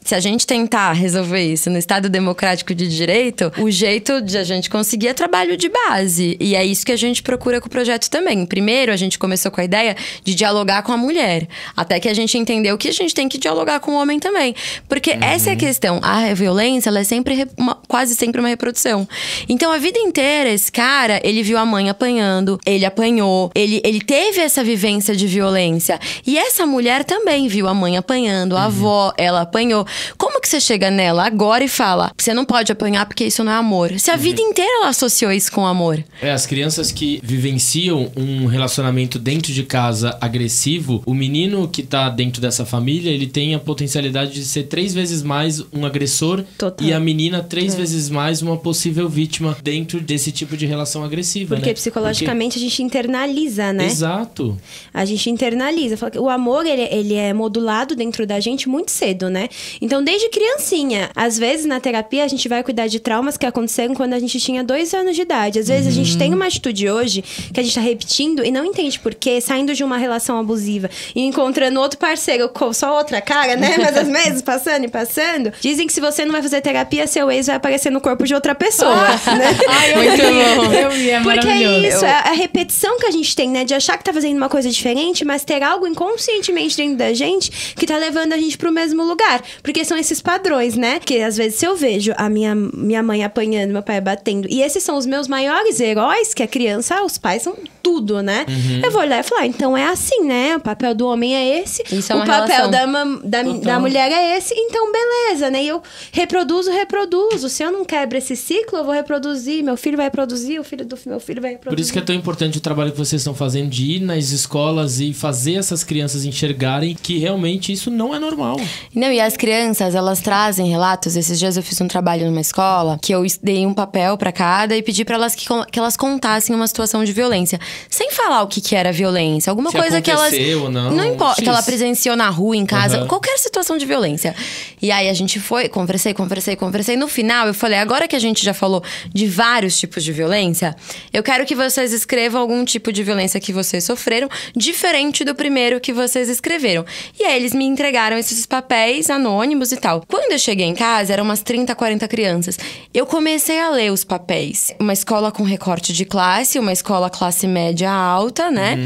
se a gente tentar resolver isso no Estado democrático de direito, o jeito de a gente conseguir é trabalho de base. E é isso que a gente procura com o projeto também. Primeiro, a gente começou com a ideia de dialogar com a mulher. Até que a gente entendeu que a gente tem que dialogar com o homem também. Porque essa é a questão. A violência, ela é sempre quase sempre uma reprodução. Então, a vida inteira, esse cara, ele viu a mãe apanhando, ele apanhou, ele teve essa vivência de violência. E essa mulher também viu a mãe apanhando, a avó, ela apanhou. Como que você chega nela agora e fala, você não pode apanhar porque isso não é amor? Se a vida inteira ela associou isso com amor. As crianças que vivenciam um relacionamento dentro de casa agressivo, o menino que tá dentro dessa família, ele tem a potencialidade de ser 3 vezes mais um agressor. Total. E a menina 3 vezes mais uma possível vítima dentro desse tipo de relação agressiva, Porque né? psicologicamente a gente internaliza, né? Exato. A gente internaliza. Fala que o amor, ele é modulado dentro da gente muito cedo, né? Então, desde criancinha. Às vezes, na terapia, a gente vai cuidar de traumas que aconteceram quando a gente tinha 2 anos de idade. Às vezes, a gente tem uma atitude hoje que a gente tá repetindo e não entende por quê, saindo de uma relação abusiva e encontrando outro parceiro com só outra cara, né? Mas às vezes, passando e passando. Dizem que se você não vai fazer terapia, seu ex vai aparecer no corpo de outra pessoa, né? Ai, eu Muito vi, bom. eu vi, é Porque maravilhoso. é isso, é a repetição que a gente tem, né? De achar que tá fazendo uma coisa diferente, mas ter algo inconscientemente dentro da gente que tá levando a gente pro mesmo lugar. Porque são esses padrões, né? Porque às vezes se eu vejo a minha mãe apanhando, meu pai batendo, e esses são os meus maiores heróis, que a criança, os pais são tudo, né? Eu vou olhar e falar, então é assim, né? O papel do homem é esse, Isso é o uma papel relação. da mulher é esse, então beleza, né? E eu reproduzo. Se eu não quebro esse ciclo, eu vou reproduzir, meu filho vai reproduzir, o filho do meu filho vai reproduzir. Por isso que é tão importante o trabalho que vocês estão fazendo de ir nas escolas e fazer essas crianças enxergarem que realmente isso não é normal. Não, e as crianças, elas trazem relatos. Esses dias eu fiz um trabalho numa escola que eu dei um papel pra cada e pedi pra elas que elas contassem uma situação de violência. Sem falar o que era violência. Alguma Se coisa que elas... aconteceu ou não. Não importa, X. que ela presenciou na rua, em casa. Qualquer situação de violência. E aí a gente foi, conversei. No final eu falei, agora que a gente já falou de vários tipos de violência, eu quero que vocês escrevam algum tipo de violência que vocês sofreram, diferente do primeiro que vocês escreveram. E aí eles me entregaram esses papéis anônimos e tal. Quando eu cheguei em casa, eram umas 30, 40 crianças. Eu comecei a ler os papéis. Uma escola com recorte de classe, uma escola classe média alta, né?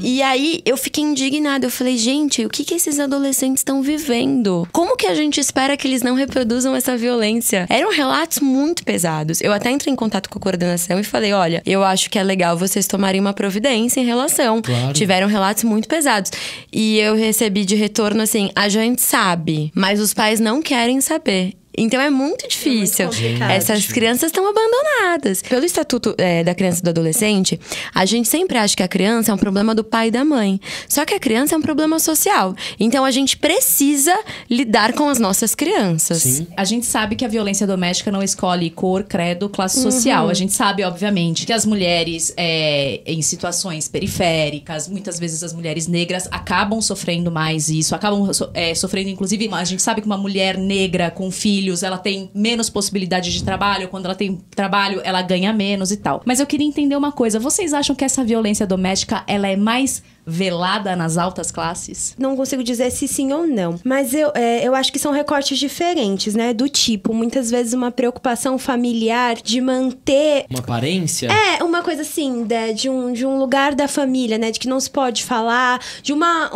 E aí eu fiquei indignada. Eu falei, gente, o que esses adolescentes estão vivendo? Como que a gente espera que eles não reproduzam essa violência? Eram relatos muito pesados. Eu até entrei em contato com a coordenação e falei, olha, eu acho que é legal vocês tomarem uma providência em relação. Claro. Tiveram relatos muito pesados. E eu recebi de retorno assim, a gente sabe, mas os pais não querem saber. Então é muito difícil. complicado. Essas crianças estão abandonadas. Pelo Estatuto da Criança e do Adolescente, a gente sempre acha que a criança é um problema do pai e da mãe. Só que a criança é um problema social. Então a gente precisa lidar com as nossas crianças. Sim. A gente sabe que a violência doméstica não escolhe cor, credo, classe social. A gente sabe, obviamente, que as mulheres em situações periféricas, muitas vezes as mulheres negras acabam sofrendo mais isso, acabam sofrendo, inclusive, a gente sabe que uma mulher negra com filhos, ela tem menos possibilidade de trabalho, quando ela tem trabalho, ela ganha menos e tal. Mas eu queria entender uma coisa, vocês acham que essa violência doméstica, ela é mais velada nas altas classes? Não consigo dizer se sim ou não. Mas eu acho que são recortes diferentes, né? Do tipo, muitas vezes uma preocupação familiar de manter... Uma aparência? Uma coisa assim, de um lugar da família, né? De que não se pode falar, de uma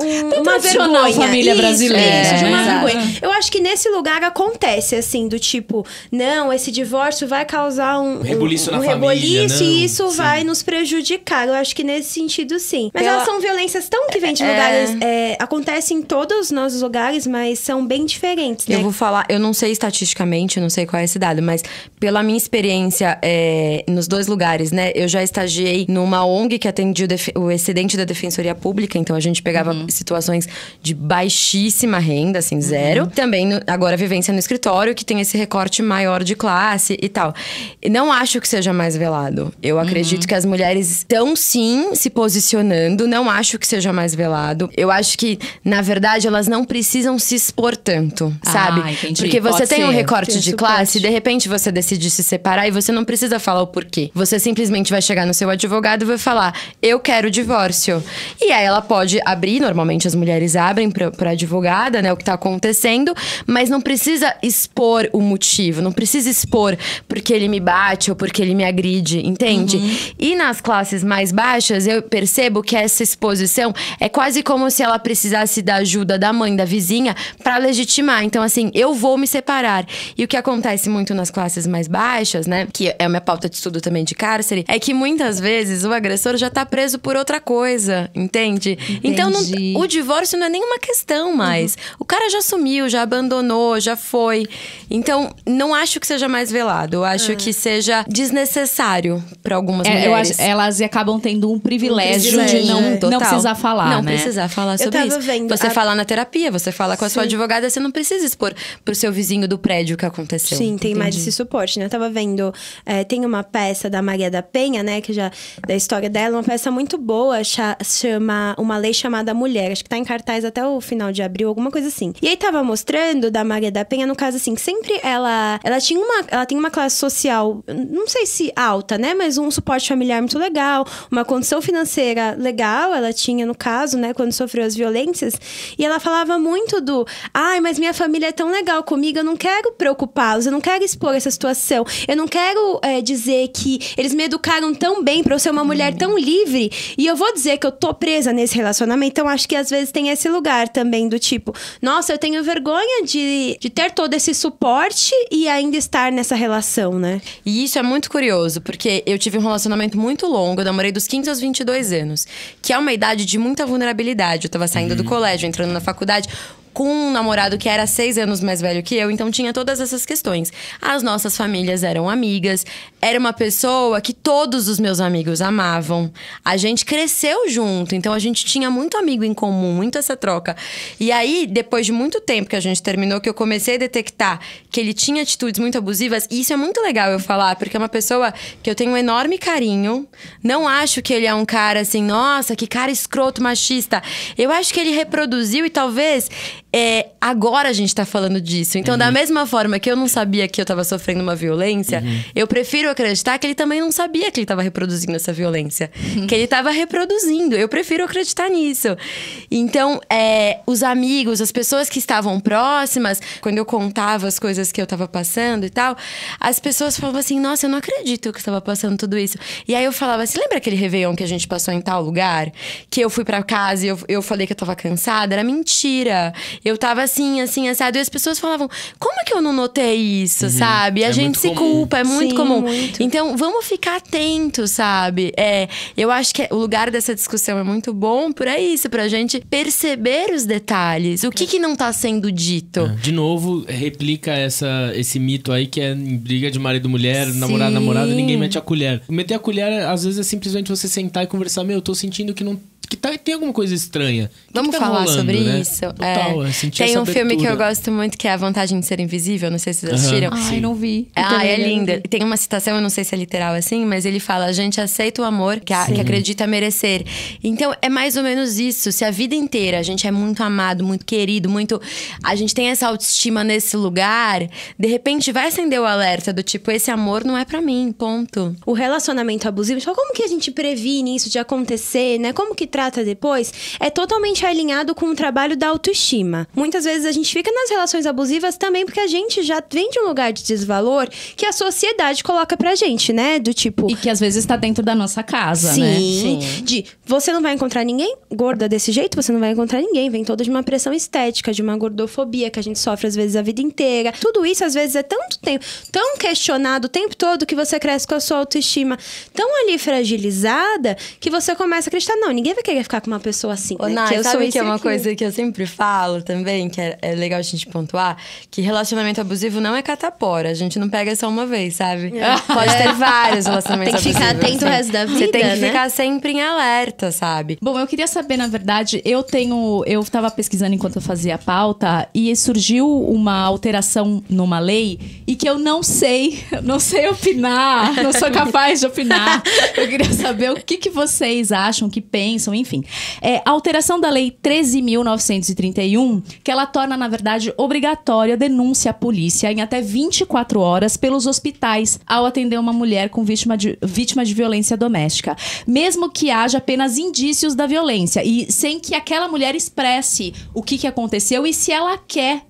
tradicional vergonha. família brasileira, Isso, de uma né? vergonha. Eu acho que nesse lugar acontece, assim, do tipo, não, esse divórcio vai causar um rebuliço na rebuliço família, e não, isso sim. vai nos prejudicar. Eu acho que nesse sentido, sim. Mas elas são violências tão que vêm de lugares... acontecem em todos os nossos lugares, mas são bem diferentes, né? Eu vou falar, eu não sei estatisticamente, eu não sei qual é esse dado, mas pela minha experiência nos dois lugares, né? Eu já estagiei numa ONG que atendia o excedente da Defensoria Pública, então a gente pegava situações de baixíssima renda, assim, zero. Também, agora, vivência no escritório, que tem esse recorte maior de classe e tal. Não acho que seja mais velado. Eu acredito que as mulheres estão, sim, se posicionando. Não acho que seja mais velado. Eu acho que, na verdade, elas não precisam se expor tanto, sabe? Entendi. Porque você Pode tem um ser. recorte Tem de suporte. classe, de repente você decide se separar e você não precisa falar o porquê. Você simplesmente vai chegar no seu advogado e vai falar, eu quero divórcio. E aí ela pode abrir, normalmente as mulheres abrem pra advogada, né, o que tá acontecendo, mas não precisa expor o motivo, não precisa expor porque ele me bate ou porque ele me agride, entende? E nas classes mais baixas, eu percebo que essa exposição é quase como se ela precisasse da ajuda da mãe, da vizinha, pra legitimar. Então, assim, eu vou me separar. E o que acontece muito nas classes mais baixas, né, que é a minha pauta de estudo também de cárcere, é que muitas vezes o agressor já tá preso por outra coisa, entende? Então, o divórcio não é nenhuma questão mais. O cara já sumiu, já abandonou, já foi. Então, não acho que seja mais velado. Eu acho que seja desnecessário pra algumas mulheres. Eu acho, elas acabam tendo um privilégio de privilégio, não total. precisar falar, Não né? precisar falar sobre tava isso. vendo Você fala na terapia, você fala com a sua advogada, você não precisa expor pro seu vizinho do prédio o que aconteceu. Sim, tem mais Entendi. esse suporte, né? Eu tava vendo, tem uma peça da Maria da Penha, né? Que da história dela, uma peça muito boa, chama Uma Lei Chamada Mulher. Acho que tá em cartaz até o final de abril, alguma coisa assim. E aí tava mostrando da Maria da Penha, no caso assim, que sempre ela tem uma classe social, não sei se alta, né? Mas um suporte familiar muito legal, uma condição financeira legal, ela tinha no caso, né, quando sofreu as violências. E ela falava muito do, mas minha família é tão legal comigo, eu não quero preocupá-los, eu não quero expor essa situação, eu não quero dizer que eles me educaram tão bem pra eu ser uma mulher tão livre, e eu vou dizer que eu tô presa nesse relacionamento. Então acho que às vezes tem esse lugar também do tipo, nossa, eu tenho vergonha de ter todo esse suporte e ainda estar nessa relação, né? E isso é muito curioso, porque eu tive um relacionamento muito longo, eu namorei dos 15 aos 22 anos, que é uma idade de muita vulnerabilidade. Eu tava saindo do colégio, entrando na faculdade, com um namorado que era 6 anos mais velho que eu, então tinha todas essas questões. As nossas famílias eram amigas, era uma pessoa que todos os meus amigos amavam. A gente cresceu junto, então a gente tinha muito amigo em comum, muito essa troca. E aí, depois de muito tempo que a gente terminou, que eu comecei a detectar que ele tinha atitudes muito abusivas, e isso é muito legal eu falar, porque é uma pessoa que eu tenho um enorme carinho. Não acho que ele é um cara assim, nossa, que cara escroto, machista. Eu acho que ele reproduziu e talvez... agora a gente tá falando disso. Então, da mesma forma que eu não sabia que eu tava sofrendo uma violência, eu prefiro acreditar que ele também não sabia que ele tava reproduzindo essa violência. Que ele tava reproduzindo. Eu prefiro acreditar nisso. Então, os amigos, as pessoas que estavam próximas, quando eu contava as coisas que eu tava passando e tal, as pessoas falavam assim, nossa, eu não acredito que eu estava passando tudo isso. E aí eu falava assim, lembra aquele Réveillon que a gente passou em tal lugar? Que eu fui pra casa e eu falei que eu tava cansada? Era mentira. Eu tava assim, assado. E as pessoas falavam, como é que eu não notei isso, sabe? E a gente se culpa, é muito comum. Muito. Então, vamos ficar atentos, sabe? Eu acho que o lugar dessa discussão é muito bom por isso, pra gente perceber os detalhes. O que não tá sendo dito. De novo, replica esse mito aí que é briga de marido e mulher, namorada, ninguém mete a colher. Meter a colher, às vezes, é simplesmente você sentar e conversar. Eu tô sentindo que não... tem alguma coisa estranha. Vamos tá falar rolando, sobre né? isso. Total, tem um filme que eu gosto muito, que é A Vantagem de Ser Invisível. Não sei se vocês assistiram. Ai, não vi. É linda. Tem uma citação, eu não sei se é literal assim, mas ele fala, a gente aceita o amor que acredita merecer. Então, é mais ou menos isso. Se a vida inteira a gente é muito amado, muito querido, a gente tem essa autoestima nesse lugar, de repente vai acender o alerta do tipo, esse amor não é pra mim, ponto. O relacionamento abusivo, só como que a gente previne isso de acontecer, né? Como que trata depois? É totalmente alinhado com o trabalho da autoestima. Muitas vezes a gente fica nas relações abusivas também porque a gente já vem de um lugar de desvalor que a sociedade coloca pra gente, né? Do tipo... E que às vezes tá dentro da nossa casa, né? Sim. De, você não vai encontrar ninguém gorda desse jeito, você não vai encontrar ninguém. Vem toda de uma pressão estética, de uma gordofobia que a gente sofre às vezes a vida inteira. Tudo isso às vezes é tanto tempo, tão questionado o tempo todo que você cresce com a sua autoestima tão ali fragilizada que você começa a acreditar, não, ninguém vai querer ficar com uma pessoa assim, né? Nai, Que eu sabe sou que é uma aqui. coisa que eu sempre falo também, que é legal a gente pontuar? Que relacionamento abusivo não é catapora. A gente não pega só uma vez, sabe? Pode ter vários relacionamentos Tem que ficar abusivos. atento o resto da vida, Você tem que né? ficar sempre em alerta, sabe? Bom, eu queria saber, na verdade, eu tava pesquisando enquanto eu fazia a pauta e surgiu uma alteração numa lei e que eu não sei opinar, não sou capaz de opinar. Eu queria saber o que vocês acham, que pensam, enfim. A alteração da lei 13.931, que ela torna, na verdade, obrigatória a denúncia à polícia em até 24 horas pelos hospitais ao atender uma mulher com vítima de violência doméstica, mesmo que haja apenas indícios da violência e sem que aquela mulher expresse o que aconteceu e se ela quer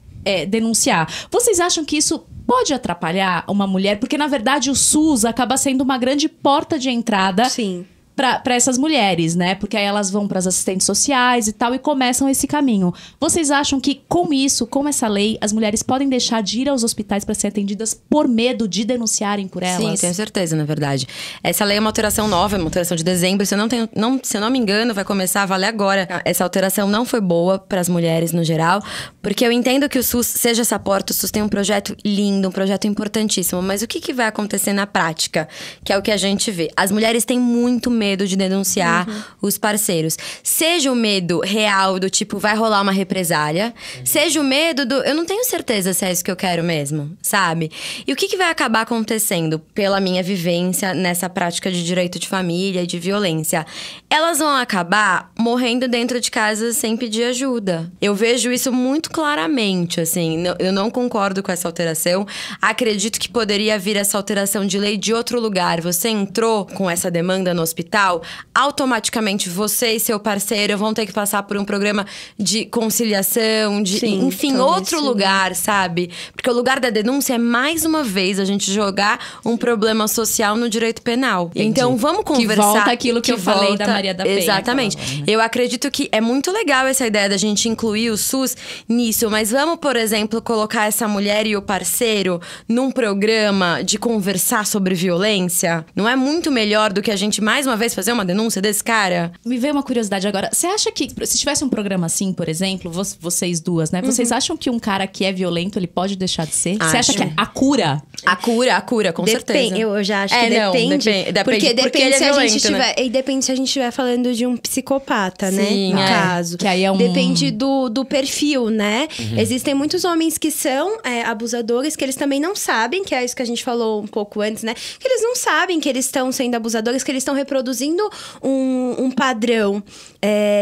denunciar. Vocês acham que isso pode atrapalhar uma mulher? Porque, na verdade, o SUS acaba sendo uma grande porta de entrada Sim. para essas mulheres, né? Porque aí elas vão para as assistentes sociais e tal e começam esse caminho. Vocês acham que com isso, com essa lei, as mulheres podem deixar de ir aos hospitais para ser atendidas por medo de denunciarem por elas? Sim, tenho certeza, na verdade. Essa lei é uma alteração nova, é uma alteração de dezembro. Se eu não me engano, vai começar a valer agora. Essa alteração não foi boa para as mulheres no geral, porque eu entendo que o SUS seja essa porta. O SUS tem um projeto lindo, um projeto importantíssimo. Mas o que vai acontecer na prática? Que é o que a gente vê. As mulheres têm muito medo de denunciar os parceiros. Seja o medo real do tipo, vai rolar uma represália. Seja o medo do, eu não tenho certeza se é isso que eu quero mesmo, sabe? E o que vai acabar acontecendo pela minha vivência nessa prática de direito de família e de violência? Elas vão acabar morrendo dentro de casa sem pedir ajuda. Eu vejo isso muito claramente, assim. Eu não concordo com essa alteração. Acredito que poderia vir essa alteração de lei de outro lugar. Você entrou com essa demanda no hospital, tal, automaticamente você e seu parceiro vão ter que passar por um programa de conciliação, Sim, enfim, talvez outro sim. lugar, sabe? Porque o lugar da denúncia é, mais uma vez, a gente jogar um problema social no direito penal. Entendi. Então, vamos conversar. Que volta aquilo que eu falei da Maria da Penha. Exatamente. Falava, né? Eu acredito que é muito legal essa ideia da gente incluir o SUS nisso, mas vamos, por exemplo, colocar essa mulher e o parceiro num programa de conversar sobre violência? Não é muito melhor do que a gente, mais uma vez, fazer uma denúncia desse cara? Me veio uma curiosidade agora. Você acha que, se tivesse um programa assim, por exemplo, vocês duas, né? Vocês acham que um cara que é violento, ele pode deixar de ser? Você acha Acho. que a cura... A cura, com certeza. Eu já acho que não, depende. porque Porque depende ele é se a gente violento, estiver. né? E depende se a gente estiver falando de um psicopata, Sim, né? No é. caso. Que aí é um- Depende do perfil, né? Existem muitos homens que são abusadores, que eles também não sabem, que é isso que a gente falou um pouco antes, né? Que eles não sabem que eles estão sendo abusadores, que eles estão reproduzindo um padrão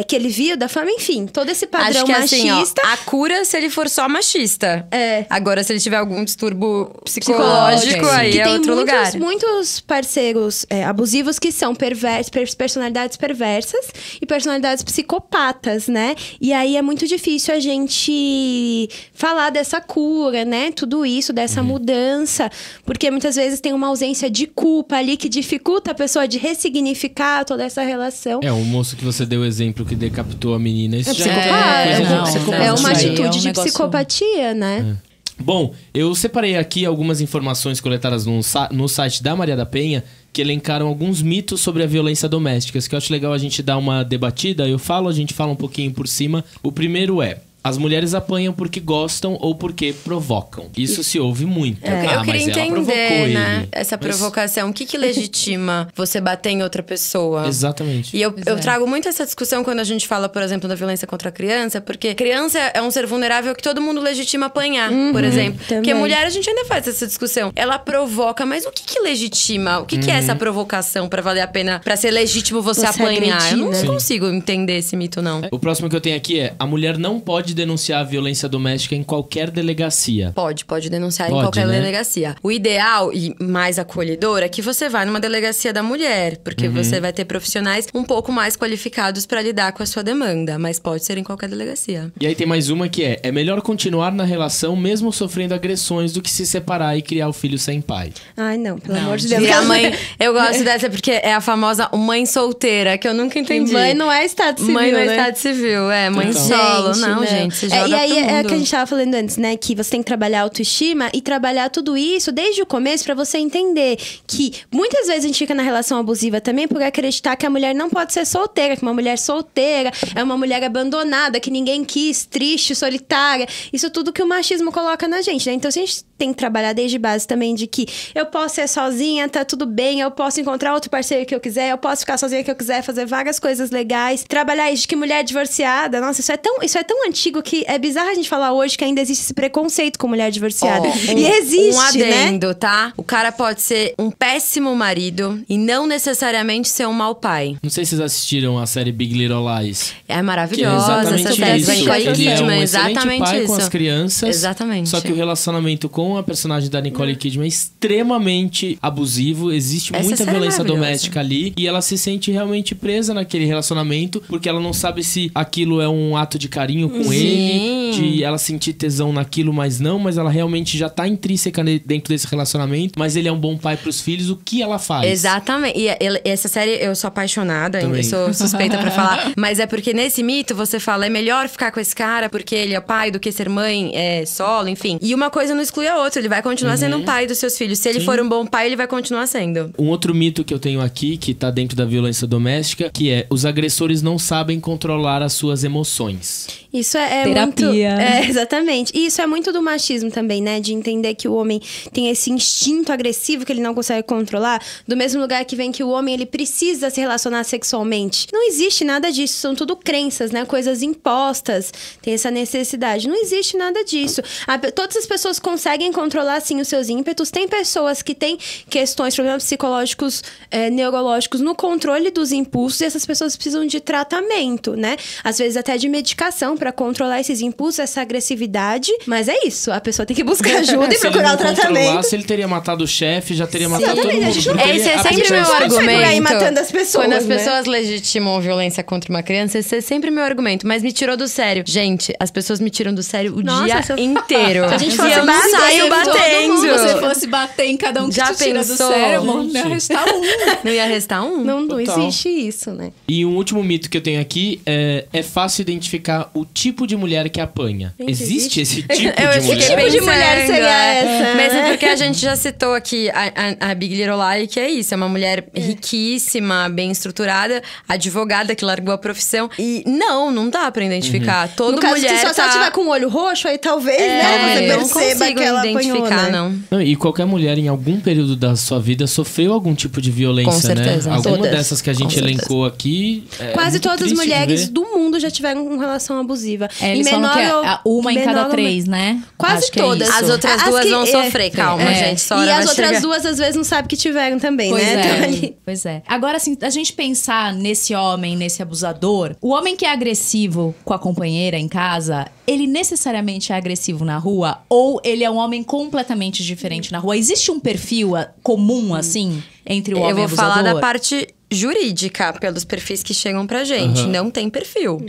que ele viu da fama, enfim, todo esse padrão Acho que assim, machista. ó, a cura se ele for só machista. É. Agora, se ele tiver algum distúrbio psicológico, aí que é tem outro lugar. muitos parceiros abusivos que são personalidades perversas e personalidades psicopatas, né? E aí é muito difícil a gente falar dessa cura, né? Tudo isso, dessa mudança, porque muitas vezes tem uma ausência de culpa ali que dificulta a pessoa de ressignificar toda essa relação. É, o moço que você deu o exemplo que decapitou a menina, isso já psicopata, é não, coisa de não, é uma isso aí psicopatia. é um atitude de negócio- psicopatia, né? Bom, eu separei aqui algumas informações coletadas no site da Maria da Penha que elencaram alguns mitos sobre a violência doméstica, que eu acho legal a gente dar uma debatida. A gente fala um pouquinho por cima. O primeiro é: as mulheres apanham porque gostam ou porque provocam. Isso se ouve muito. Eu queria mas ela provocou entender, né? ele. Essa Mas- provocação. O que legitima você bater em outra pessoa? Exatamente. E eu é. trago muito essa discussão quando a gente fala, por exemplo, da violência contra a criança, porque criança é um ser vulnerável que todo mundo legitima apanhar, por exemplo. também. Porque mulher, a gente ainda faz essa discussão. Ela provoca, mas o que legitima? O que é essa provocação pra valer a pena, pra ser legítimo você apanhar? agredir, Eu não né? consigo entender esse mito, não. O próximo que eu tenho aqui é: a mulher não pode denunciar a violência doméstica em qualquer delegacia. Pode denunciar em Pode, qualquer né? delegacia. O ideal e mais acolhedor é que você vá numa delegacia da mulher, porque você vai ter profissionais um pouco mais qualificados pra lidar com a sua demanda, mas pode ser em qualquer delegacia. E aí tem mais uma que é melhor continuar na relação mesmo sofrendo agressões do que se separar e criar o filho sem pai. Ai, não, pelo Não, amor de Deus. E a mãe, eu gosto dessa porque é a famosa mãe solteira, que eu nunca entendi. Mãe não é estado civil, Mãe não é né? estado civil, mãe Então. solo. Não, gente, você joga E aí pro mundo. é o que a gente tava falando antes, né? Que você tem que trabalhar a autoestima e trabalhar tudo isso desde o começo pra você entender que muitas vezes a gente fica na relação abusiva também por acreditar que a mulher não pode ser solteira, que uma mulher solteira é uma mulher abandonada, que ninguém quis, triste, solitária. Isso tudo que o machismo coloca na gente, né? Então, se a gente tem que trabalhar desde base também de que eu posso ser sozinha, tá tudo bem, eu posso encontrar outro parceiro que eu quiser, eu posso ficar sozinha que eu quiser, fazer várias coisas legais. Trabalhar isso de que mulher divorciada, nossa, isso é tão antigo que é bizarro a gente falar hoje que ainda existe esse preconceito com mulher divorciada. E existe, um né? adendo, tá? O cara pode ser um péssimo marido e não necessariamente ser um mau pai. Não sei se vocês assistiram a série Big Little Lies. É Que é maravilhosa exatamente essa série. isso. Nicole Ele é um Kidman, excelente exatamente pai isso. com as crianças. Exatamente. Só que o relacionamento com a personagem da Nicole Kidman é extremamente abusivo. Existe Essa muita série é violência maravilhosa. doméstica ali. E ela se sente realmente presa naquele relacionamento. Porque ela não sabe se aquilo é um ato de carinho com ele. De ela sentir tesão naquilo, mas não. Mas ela realmente já tá intrínseca dentro desse relacionamento. Mas ele é um bom pai pros filhos. O que ela faz? Exatamente. E essa série eu sou apaixonada, Também. eu sou suspeita pra falar. Mas é porque nesse mito você fala, é melhor ficar com esse cara porque ele é pai do que ser mãe solo, enfim. E uma coisa não exclui a outra, ele vai continuar sendo um pai dos seus filhos. Se ele for um bom pai, ele vai continuar sendo. Um outro mito que eu tenho aqui, que tá dentro da violência doméstica, que é: os agressores não sabem controlar as suas emoções. Isso é Terapia. muito... exatamente. E isso é muito do machismo também, né? De entender que o homem tem esse instinto agressivo que ele não consegue controlar. Do mesmo lugar que vem que o homem, ele precisa se relacionar sexualmente. Não existe nada disso. São tudo crenças, né? Coisas impostas. Tem essa necessidade. Não existe nada disso. Todas as pessoas conseguem conseguem controlar, sim, os seus ímpetos. Tem pessoas que têm questões, problemas psicológicos, neurológicos no controle dos impulsos, e essas pessoas precisam de tratamento, né? Às vezes até de medicação para controlar esses impulsos, essa agressividade. Mas é isso, a pessoa tem que buscar ajuda e procurar o tratamento. Se ele teria matado o chefe, já teria matado todo mundo. Esse é sempre meu argumento. Aí matando as pessoas, quando as né? pessoas legitimam violência contra uma criança, esse é sempre meu argumento. Mas me tirou do sério. Gente, as pessoas me tiram do sério o dia inteiro. Se a gente E fosse eu não bater, saio batendo. Se você fosse bater em cada um que Já te tira do pensou? sério, não ia restar um. Não ia restar um? Não Total. existe isso, né? E um último mito que eu tenho aqui é fácil identificar o tipo de mulher que apanha. Gente, existe esse tipo Eu de fiquei mulher? tipo de mulher pensando, seria essa, Mesmo né? porque a gente já citou aqui a Big Little Lie, que é isso. É uma mulher riquíssima, bem estruturada, advogada que largou a profissão. E não dá pra identificar. Toda No caso, mulher se ela tiver com o olho roxo, aí talvez, né? Você eu não perceba consigo que ela identificar, apanhou, né? não. Não, e qualquer mulher em algum período da sua vida sofreu algum tipo de violência, Com certeza, né? Alguma todas. dessas que a gente Com elencou aqui. Quase muito todas as triste de mulheres ver. do mundo já tiveram uma relação abusiva. Eles falam que é uma em cada 3, né? Quase Acho que é todas. isso. As outras duas vão sofrer, calma, gente. Só E hora as vai outras chegar. duas, às vezes, não sabem que tiveram também, Pois né? é. Então, ali- Pois é. Agora, assim, a gente pensar nesse homem, nesse abusador, o homem que é agressivo com a companheira em casa, ele necessariamente é agressivo na rua? Ou ele é um homem completamente diferente na rua? Existe um perfil comum, assim, entre o homem Eu vou e o abusador? falar da parte jurídica, pelos perfis que chegam pra gente. Não tem perfil.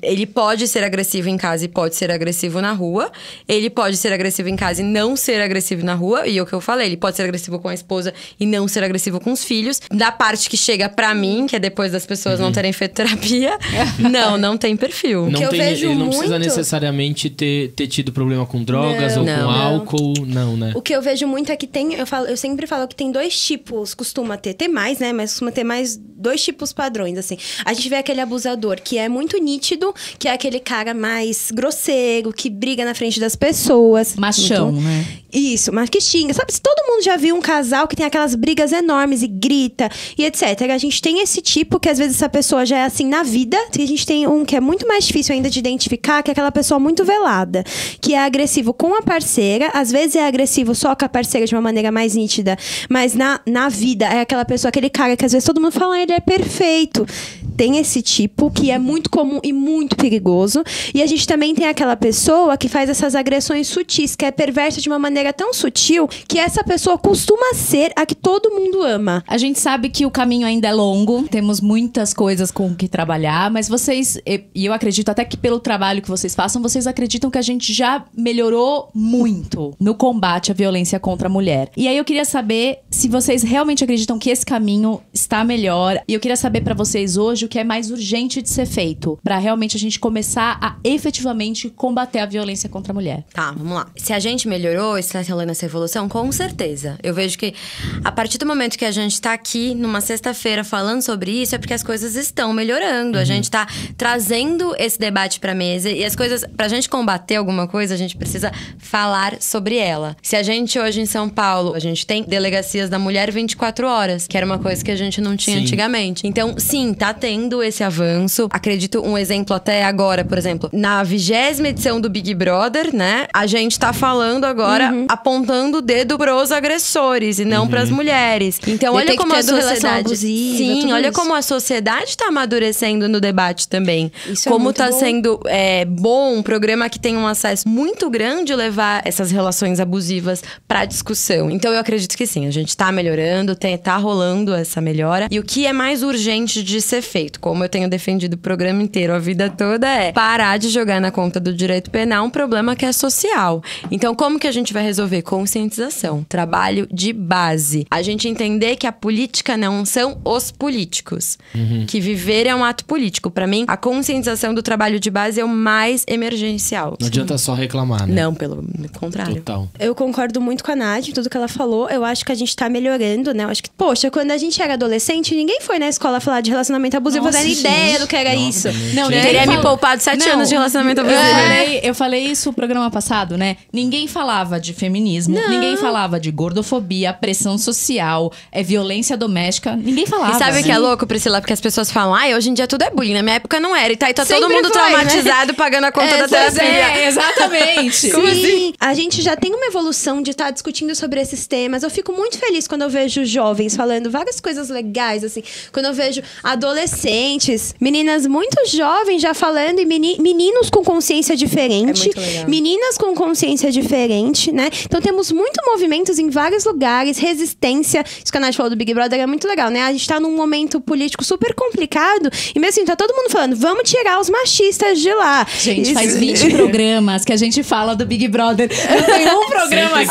Ele pode ser agressivo em casa e pode ser agressivo na rua. Ele pode ser agressivo em casa e não ser agressivo na rua. E é o que eu falei, ele pode ser agressivo com a esposa e não ser agressivo com os filhos. Da parte que chega pra mim, que é depois das pessoas não terem feito terapia, não tem perfil. Não que eu tem, vejo ele não precisa muito- necessariamente ter tido problema com drogas ou Não. com Não. álcool, não, né? O que eu vejo muito é que tem... Eu sempre falo que tem dois tipos, costuma ter mais, né? Mas costuma ter mais dois tipos padrões, assim. A gente vê aquele abusador que é muito nítido, que é aquele cara mais grosseiro, que briga na frente das pessoas. Machão, Então, né? Isso, mas que xinga. Sabe, se todo mundo já viu um casal que tem aquelas brigas enormes e grita e etc. A gente tem esse tipo que às vezes essa pessoa já é assim na vida. E a gente tem um que é muito mais difícil ainda de identificar, que é aquela pessoa muito velada, que é agressivo com a parceira, às vezes é agressivo só com a parceira de uma maneira mais nítida, mas na vida é aquela pessoa, aquele cara que às vezes todo mundo fala, ele é perfeito. Tem esse tipo que é muito comum e muito perigoso. E a gente também tem aquela pessoa que faz essas agressões sutis, que é perversa de uma maneira tão sutil que essa pessoa costuma ser a que todo mundo ama. A gente sabe que o caminho ainda é longo, temos muitas coisas com o que trabalhar, mas vocês, e eu acredito até que pelo trabalho que vocês façam, vocês acreditam que a gente já melhorou muito no combate à violência contra a mulher. E aí eu queria saber se vocês realmente acreditam que esse caminho está melhor. E eu queria saber pra vocês hoje o que é mais urgente de ser feito pra realmente a gente começar a efetivamente combater a violência contra a mulher. Tá, vamos lá. Se a gente melhorou, está rolando essa evolução, com certeza. Eu vejo que a partir do momento que a gente tá aqui numa sexta-feira falando sobre isso, é porque as coisas estão melhorando. A gente tá trazendo esse debate pra mesa e as coisas, pra gente combater alguma coisa, a gente precisa falar sobre ela. Se a gente hoje em São Paulo, a gente tem delegacias da mulher 24 horas, que era uma coisa que a gente não tinha Sim. antigamente. Então, sim, tá tendo esse avanço. Acredito, um exemplo até agora, por exemplo, na 20ª edição do Big Brother, né? A gente tá falando agora, apontando o dedo pros agressores e não pras mulheres. Então, olha como a Detectando relação sociedade... abusiva, Sim, tudo olha isso. como a sociedade tá amadurecendo no debate também. Isso é como muito tá bom. sendo bom um programa que tem um acesso muito grande levar essas relações abusivas pra discussão. Então, eu acredito que sim, a gente tá melhorando, tá rolando essa melhora. E o que é mais urgente de ser feito, como eu tenho defendido o programa inteiro, a vida toda, é parar de jogar na conta do direito penal um problema que é social. Então, como que a gente vai resolver? Conscientização, trabalho de base. A gente entender que a política não são os políticos. Que viver é um ato político. Pra mim, a conscientização do trabalho de base é o mais emergencial. Não adianta só reclamar, né? Não, pelo contrário. Total. Eu concordo muito com a Nath, tudo que ela falou. Eu acho que a gente tá melhorando, né? Eu acho que, poxa, quando a gente era adolescente, ninguém foi na escola falar de relacionamento abusivo. eu vou dando ideia do que era isso. Não, Eu teria me poupado 7 anos de relacionamento abusivo. Eu falei isso no programa passado, né? Ninguém falava de feminismo, ninguém falava de gordofobia, pressão social, violência doméstica. Ninguém falava. E sabe o que é louco, Priscila? Porque as pessoas falam, hoje em dia tudo é bullying. Na minha época não era. E tá todo Sempre mundo foi, traumatizado pagando a conta da terapia. Exatamente. Sim, a gente já tem uma evolução de estar discutindo sobre esses temas. Eu fico muito feliz quando eu vejo jovens falando várias coisas legais, assim. Quando eu vejo adolescentes, meninas muito jovens já falando e meninos com consciência diferente. É muito legal. Meninas com consciência diferente, né? Então temos muito movimentos em vários lugares, resistência. Isso que a Nath falou do Big Brother é muito legal, né? A gente tá num momento político super complicado e mesmo assim tá todo mundo falando, vamos tirar os machistas de lá. Gente, faz 20 programas que a gente fala do Big Brother. Não tem um programa aqui.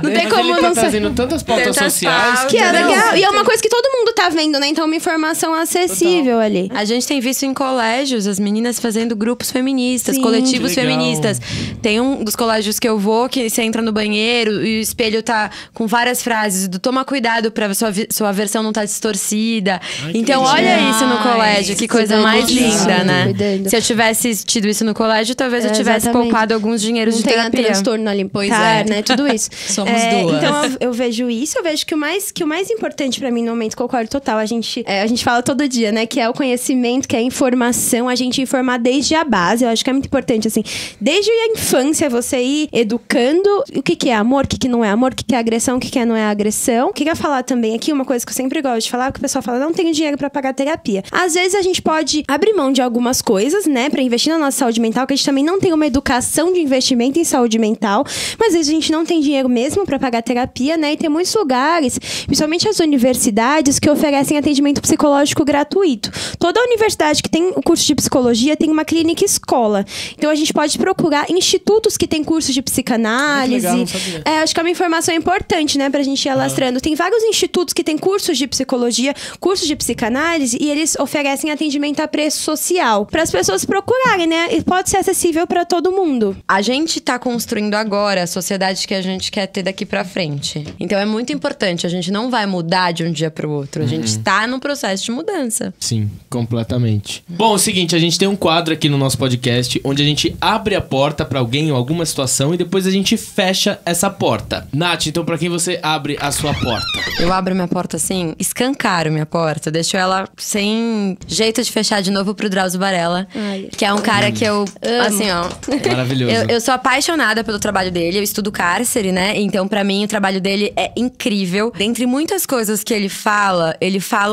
Não tem como ele não tá trazendo tantas pautas Tantas sociais. pautas. Que é legal. E é uma coisa que todo mundo tá vendo, né? Então é uma informação acessível ali. A gente tem visto em colégios as meninas fazendo grupos feministas, Sim. coletivos Que legal. feministas. Tem um dos colégios que eu vou que você entra no banheiro e o espelho tá com várias frases do toma cuidado pra sua versão não tá distorcida. Ai, que Então legal. olha isso no colégio, que coisa mais linda, né? Cuidando. Se eu tivesse tido isso no colégio, talvez eu tivesse Exatamente. poupado alguns dinheiros Não de tem terapia. transtorno alimentar, Pois é. né? Tudo isso. Somos duas. Então eu vejo isso, eu vejo que o mais importante pra mim no momento, concordo total, a gente fala todo dia, né? Que é o conhecimento, que é a informação, a gente informar desde a base. Eu acho que é muito importante, assim, desde a infância, você ir educando o que é amor, o que não é amor, o que é agressão, o que não é agressão. Queria falar também aqui uma coisa que eu sempre gosto de falar, que o pessoal fala, não tenho dinheiro pra pagar terapia. Às vezes a gente pode abrir mão de algumas coisas, né? Pra investir na nossa saúde mental, que a gente também não tem uma educação de investimento em saúde mental, mas às vezes a gente não tem dinheiro mesmo pra pagar terapia, né? E tem muitos lugares, principalmente as universidades, que oferecem atendimento psicológico gratuito. Toda universidade que tem o curso de psicologia tem uma clínica escola. Então a gente pode procurar institutos que têm curso de psicanálise. Legal, não sabia. Acho que é uma informação importante, né, pra gente ir alastrando. Tem vários institutos que têm cursos de psicologia, cursos de psicanálise, e eles oferecem atendimento a preço social para as pessoas procurarem, né? E pode ser acessível pra todo mundo. A gente tá construindo agora a sociedade que a gente quer ter daqui pra frente. Então é muito importante, a gente não vai mudar de um dia pro outro. A gente tá num processo de mudança. Sim, completamente. Bom, é o seguinte, a gente tem um quadro aqui no nosso podcast onde a gente abre a porta pra alguém ou alguma situação e depois a gente fecha essa porta. Nath, então pra quem você abre a sua porta? Eu abro minha porta assim, escancaro minha porta, deixo ela sem jeito de fechar de novo pro Drauzio Varela, Ai, que é um cara que eu, assim, ó... Maravilhoso. Eu sou apaixonada pelo trabalho dele, eu estudo cárcere, né? Então, pra mim, o trabalho dele é incrível. Dentre muitas coisas que ele fala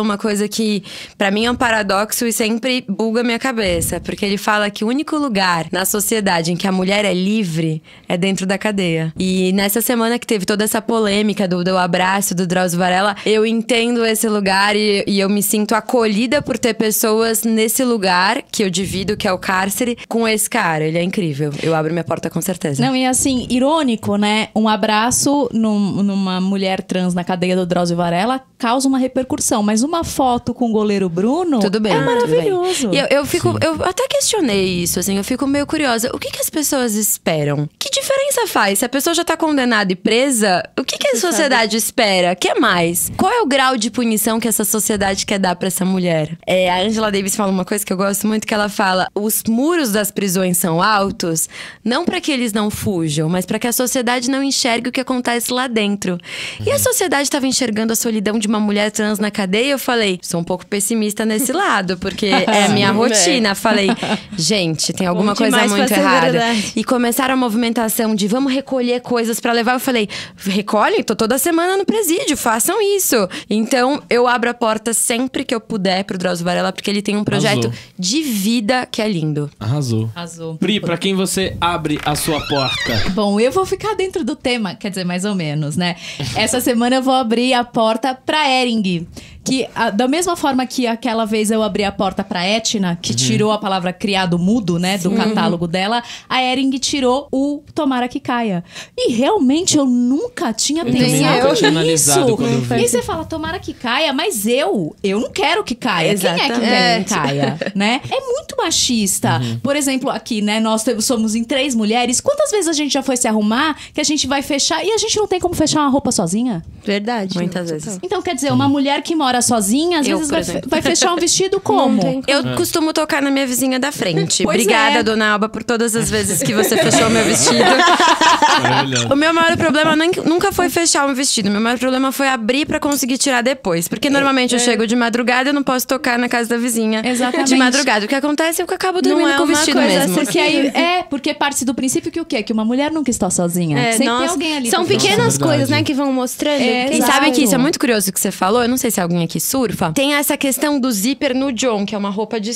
uma coisa que, pra mim, é um paradoxo e sempre buga minha cabeça. Porque ele fala que o único lugar na sociedade em que a mulher é livre é dentro da cadeia. E nessa semana que teve toda essa polêmica do abraço do Drauzio Varela, eu entendo esse lugar e eu me sinto acolhida por ter pessoas nesse lugar que eu divido, que é o cárcere, com esse cara. Ele é incrível. Eu abro minha porta com certeza. Não, e assim, irônico, né? Um abraço numa mulher trans na cadeia do Drauzio Varela causa uma repercussão, mas uma foto com o goleiro Bruno Tudo bem, é tudo maravilhoso. bem. E eu até questionei isso, assim, eu fico meio curiosa. O que as pessoas esperam? Que diferença faz? Se a pessoa já tá condenada e presa, o que a sociedade espera? Quer mais? Qual é o grau de punição que essa sociedade quer dar pra essa mulher? A Angela Davis fala uma coisa que eu gosto muito, que ela fala: os muros das prisões são altos, não pra que eles não fujam, mas pra que a sociedade não enxergue o que acontece lá dentro. E a sociedade tava enxergando a solidão de uma mulher trans na cadeia, e eu falei, sou um pouco pessimista nesse lado, porque é a minha rotina. Falei, gente, tem alguma coisa muito errada. E começaram a movimentação de vamos recolher coisas pra levar. Eu falei, recolhem? Tô toda semana no presídio, façam isso. Então, eu abro a porta sempre que eu puder pro Drauzio Varela, porque ele tem um projeto Arrasou. de vida que é lindo. Arrasou. Arrasou. Pri, pra quem você abre a sua porta? Bom, eu vou ficar dentro do tema, quer dizer, mais ou menos, né? Essa semana eu vou abrir a porta pra Ering. Que, da mesma forma que aquela vez eu abri a porta pra Etna, que tirou a palavra criado mudo, né, do catálogo dela, a Ering tirou o Tomara que Caia. E realmente eu nunca tinha também pensado nunca tinha analisado nisso. quando eu vi. E você fala, Tomara que Caia, mas eu não quero que caia. Quem é que quer que caia, né? É muito machista. Por exemplo, aqui, né, nós somos em 3 mulheres. Quantas vezes a gente já foi se arrumar que a gente vai fechar e a gente não tem como fechar uma roupa sozinha? Verdade. Muitas vezes. Então, quer dizer, uma mulher que mora mora sozinha, às Eu, vezes por exemplo. vai fechar um vestido como? Eu costumo tocar na minha vizinha da frente. Pois Obrigada, é. dona Alba, por todas as vezes que você fechou meu vestido. Maravilhoso. O meu maior problema nunca foi fechar um vestido. O meu maior problema foi abrir pra conseguir tirar depois. Porque normalmente eu chego de madrugada e eu não posso tocar na casa da vizinha. Exatamente. De madrugada. O que acontece é que eu acabo dormindo é com o uma vestido coisa mesmo. Porque aí, porque parte do princípio que o quê? Que uma mulher nunca está sozinha. Sempre tem nossa, alguém ali. são pra pequenas Nossa, verdade. coisas, né, que vão mostrando. É, E exato. sabe que isso é muito curioso que você falou? Eu não sei se alguém aqui surfa. Tem essa questão do zíper no John, que é uma roupa de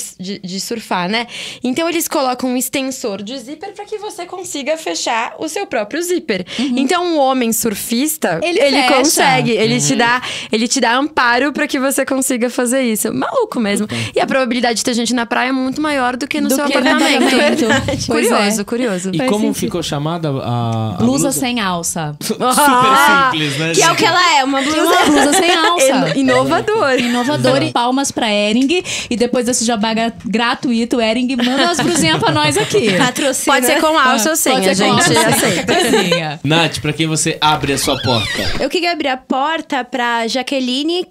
surfar, né? Então eles colocam um extensor de zíper pra que você consiga fechar o seu próprio zíper. Então um homem surfista, Ele ele fecha. consegue. Ele te dá amparo pra que você consiga fazer isso. Maluco mesmo. E a probabilidade de ter gente na praia é muito maior do que no seu que no apartamento. apartamento. Pois Curioso, é. curioso. E como ficou chamada a Blusa sem alça. Super simples, né? Que é o que ela é, uma blusa. Blusa sem alça. Inovador. Inovador e palmas pra Ering. E depois desse jabá gratuito, Ering, manda umas blusinhas pra nós aqui. Patrocina. Pode ser com alça ou sem, Pode a ser com gente alça, aceita. Coisinha. Nath, pra quem você abre a sua porta? Eu queria abrir a porta pra Jaqueline,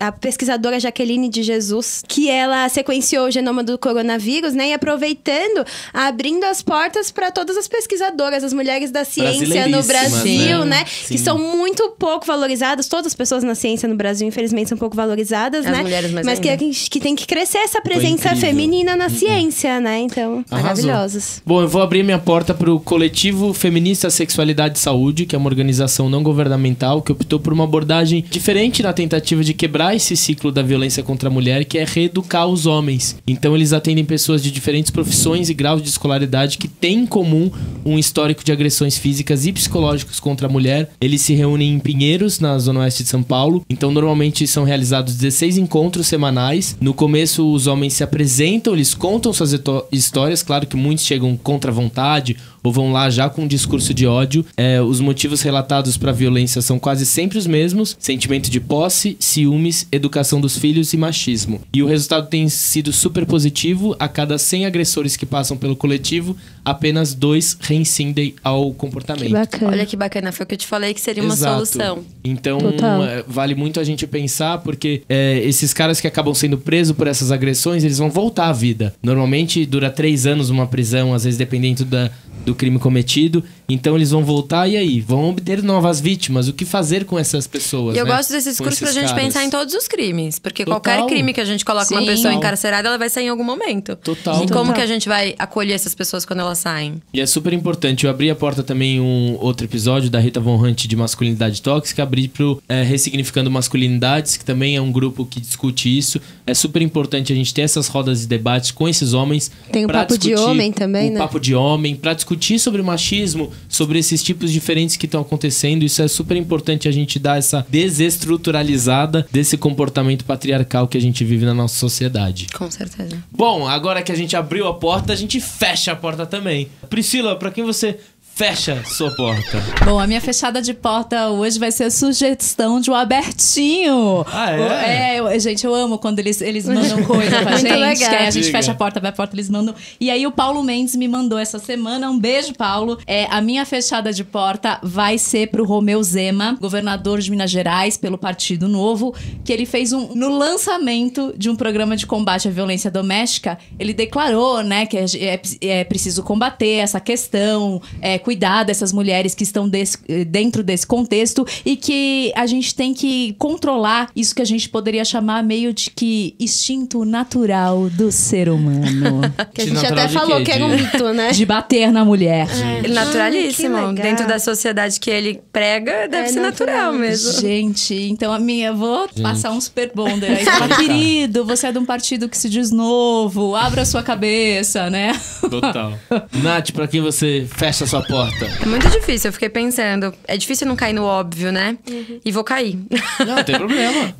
a pesquisadora Jaqueline de Jesus, que ela sequenciou o genoma do coronavírus, né? E aproveitando, abrindo as portas para todas as pesquisadoras, as mulheres da ciência no Brasil, né? Sim. Que são muito pouco valorizadas. Todas as pessoas na ciência no Brasil, infelizmente, são pouco valorizadas, As né? mulheres mais Mas ainda. que tem que crescer essa presença incrível. feminina na ciência, né? Então, Arrasou. maravilhosas. Bom, eu vou abrir minha porta para o Coletivo Feminista Sexualidade e Saúde, que é uma organização não governamental que optou por uma abordagem diferente na tentativa de quebrar esse ciclo da violência contra a mulher, que é reeducar os homens. Então eles atendem pessoas de diferentes profissões e graus de escolaridade que têm em comum um histórico de agressões físicas e psicológicas contra a mulher. Eles se reúnem em Pinheiros, na zona oeste de São Paulo. Então normalmente são realizados 16 encontros semanais. No começo os homens se apresentam, eles contam suas histórias, claro que muitos chegam contra a vontade ou vão lá já com um discurso de ódio. Os motivos relatados para a violência são quase sempre os mesmos: sentimento de posse, ciúmes, educação dos filhos e machismo. E o resultado tem sido super positivo. A cada 100 agressores que passam pelo coletivo, apenas 2 reincidem ao comportamento. Que bacana. Olha que bacana, foi o que eu te falei que seria uma Exato. solução. Então, Total. vale muito a gente pensar, porque esses caras que acabam sendo presos por essas agressões, eles vão voltar à vida. Normalmente dura 3 anos uma prisão, às vezes dependendo do crime cometido. Então eles vão voltar e aí? Vão obter novas vítimas. O que fazer com essas pessoas, E eu né? gosto desse Com discurso pra esses gente caras. pensar em todos os crimes. Porque Total. qualquer crime que a gente coloca uma Sim. pessoa encarcerada, ela vai sair em algum momento. Total. E como Total. que a gente vai acolher essas pessoas quando elas saem? E é super importante. Eu abri a porta também um outro episódio da Rita Von Hunt de masculinidade tóxica. Abri pro Ressignificando Masculinidades, que também é um grupo que discute isso. É super importante a gente ter essas rodas de debate com esses homens. Tem o pra papo de discutir homem também, né? O papo de homem, pra discutir sobre machismo, sobre esses tipos diferentes que estão acontecendo. Isso é super importante a gente dar essa desestruturalizada desse comportamento patriarcal que a gente vive na nossa sociedade. Com certeza. Bom, agora que a gente abriu a porta, a gente fecha a porta também. Priscila, pra quem você fecha sua porta? Bom, a minha fechada de porta hoje vai ser a sugestão de um abertinho. Ah, é? Gente, eu amo quando eles mandam coisa pra Muito gente. legal. Que aí a gente Diga. fecha a porta, abre a porta, eles mandam. E aí o Paulo Mendes me mandou essa semana. Um beijo, Paulo. A minha fechada de porta vai ser pro Romeu Zema, governador de Minas Gerais, pelo Partido Novo, que ele fez no lançamento de um programa de combate à violência doméstica, ele declarou, né, que é preciso combater essa questão, cuidar dessas mulheres que estão dentro desse contexto e que a gente tem que controlar isso que a gente poderia chamar meio de que instinto natural do ser humano. Que a gente Natural até de falou quê? que era um mito, né? De bater na mulher. Ele naturalíssimo. que legal. Dentro da sociedade que ele prega, deve ser natural mesmo. Gente, então a minha, eu vou passar um super bonder aí. Falar, querido, você é de um partido que se diz novo, abra a sua cabeça, né? Total. Nath, pra quem você fecha sua porta? É muito difícil, eu fiquei pensando. É difícil não cair no óbvio, né? E vou cair. Não tem problema.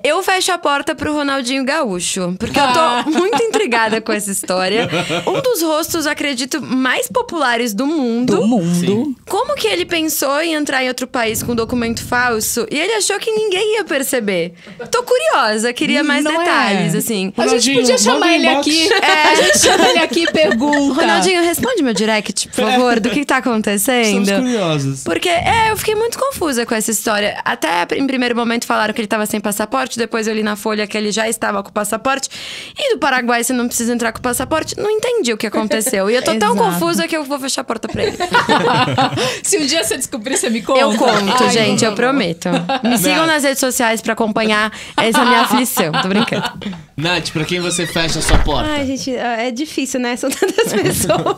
Eu fecho a porta pro Ronaldinho Gaúcho, porque eu tô muito intrigada com essa história. Um dos rostos, acredito, mais populares do mundo. Do mundo. Sim. Como que ele pensou em entrar em outro país com um documento falso e ele achou que ninguém ia perceber? Tô curiosa, queria mais Não detalhes, é. assim. A gente Ronaldinho, podia chamar manda um ele inbox. aqui. A gente chama ele aqui e pergunta. Ronaldinho, responde meu direct, por favor, do que tá tá acontecendo? Estamos curiosos. Porque, eu fiquei muito confusa com essa história. Até em primeiro momento falaram que ele tava sem passaporte, depois eu li na Folha que ele já estava com o passaporte. E do Paraguai você não precisa entrar com o passaporte. Não entendi o que aconteceu. E eu tô tão confusa que eu vou fechar a porta pra ele. Se um dia você descobrir, você me conta. Eu conto, gente, eu prometo. Me sigam nas redes sociais pra acompanhar essa minha aflição. Tô brincando. Nath, pra quem você fecha a sua porta? Ai, gente, é difícil, né? São tantas pessoas.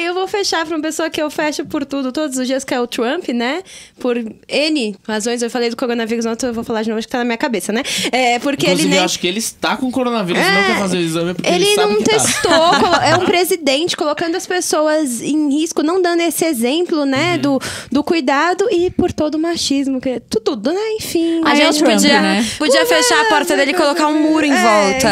Eu vou fechar pra uma pessoa que eu fecho por tudo, todos os dias, que é o Trump, né? Por N razões. Eu falei do coronavírus ontem, eu vou falar de novo, acho que tá na minha cabeça, né? Porque Inclusive, ele nem... eu acho que ele está com coronavírus, não quer fazer o exame, porque ele Ele sabe não que tá. testou, é um presidente colocando as pessoas em risco, não dando esse exemplo, né, do cuidado e por todo o machismo, que tudo, né, enfim. A gente Trump, podia, né? podia fechar a porta dele e colocar um muro em volta.